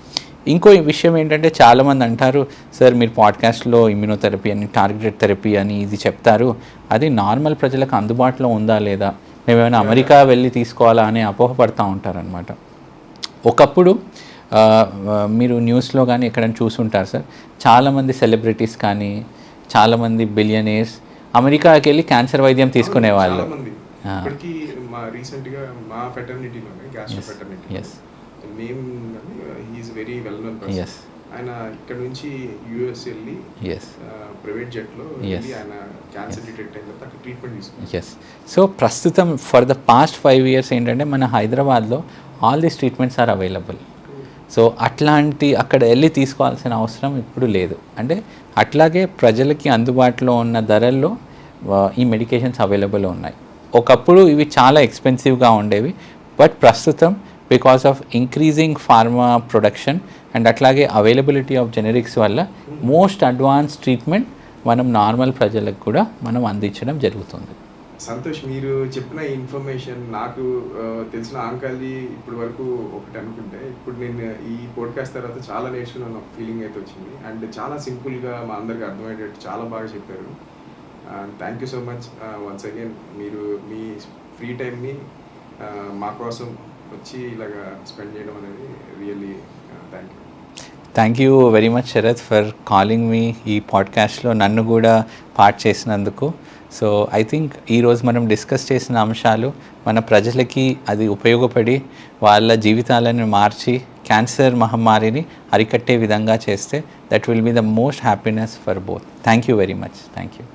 ఇంకో విషయం ఏంటంటే చాలామంది అంటారు, సార్ మీరు పాడ్కాస్ట్లో ఇమ్యూనోథెరపీ అని టార్గెటెడ్ థెరపీ అని ఇది చెప్తారు, అది నార్మల్ ప్రజలకు అందుబాటులో ఉందా లేదా, మేమేమైనా అమెరికా వెళ్ళి తీసుకోవాలా అనే అపోహపడుతూ ఉంటారనమాట. ఒకప్పుడు మీరు న్యూస్లో కానీ ఎక్కడైనా చూసుంటారు సార్, చాలామంది సెలబ్రిటీస్ కానీ చాలామంది బిలియనీర్స్ అమెరికాకి వెళ్ళి క్యాన్సర్ వైద్యం తీసుకునేవాళ్ళు. రీసెంట్గా మా ఫెటర్నిటీలోనే gastro fraternity name he is very well known person. ఆయన ఇక్కడ నుంచి యూఎస్ వెళ్ళి ప్రైవేట్ జెట్లో ఆయన క్యాన్సర్ డిటెక్ట్ అయిన తర్వాత ట్రీట్మెంట్ తీసుకున్నారు. సో ప్రస్తుతం ఫర్ ద పాస్ట్ 5 years ఏంటంటే మన హైదరాబాద్లో all these treatments are available. So అట్లాంటి అక్కడ వెళ్ళి తీసుకోవాల్సిన అవసరం ఇప్పుడు లేదు. అంటే అట్లాగే ప్రజలకి అందుబాటులో ఉన్న ధరల్లో ఈ మెడికేషన్స్ అవైలబుల్ ఉన్నాయి. ఒకప్పుడు ఇవి చాలా ఎక్స్పెన్సివ్గా ఉండేవి, బట్ ప్రస్తుతం because of increasing pharma production and అట్లాగే అవైలబిలిటీ ఆఫ్ జెనరిక్స్ వల్ల మోస్ట్ అడ్వాన్స్ ట్రీట్మెంట్ మనం నార్మల్ ప్రజలకు కూడా మనం అందించడం జరుగుతుంది. సంతోష్, మీరు చెప్పిన ఇన్ఫర్మేషన్ నాకు తెలిసిన ఆంకాలజీ ఇప్పటి వరకు ఒకటి అనుకుంటే, ఇప్పుడు నేను ఈ పోడ్కాస్ట్ తర్వాత చాలా నేర్చుకున్న ఫీలింగ్ అయితే వచ్చింది. అండ్ చాలా సింపుల్గా మా అందరికి అర్థమయ్యేటట్టు చాలా బాగా చెప్పారు. Thank you so much once again. మీరు మీ ఫ్రీ టైంని మా కోసం వచ్చి ఇలాగా స్పెండ్ చేయడం అనేది really thank you very much Sharath for calling me ఈ పాడ్కాస్ట్లో నన్ను కూడా పార్ట్ చేసినందుకు. సో ఐ థింక్ ఈరోజు మనం డిస్కస్ చేసిన అంశాలు మన ప్రజలకి అది ఉపయోగపడి వాళ్ళ జీవితాలను మార్చి క్యాన్సర్ మహమ్మారిని అరికట్టే విధంగా చేస్తే that will be the most happiness for both. Thank you very much. Thank you.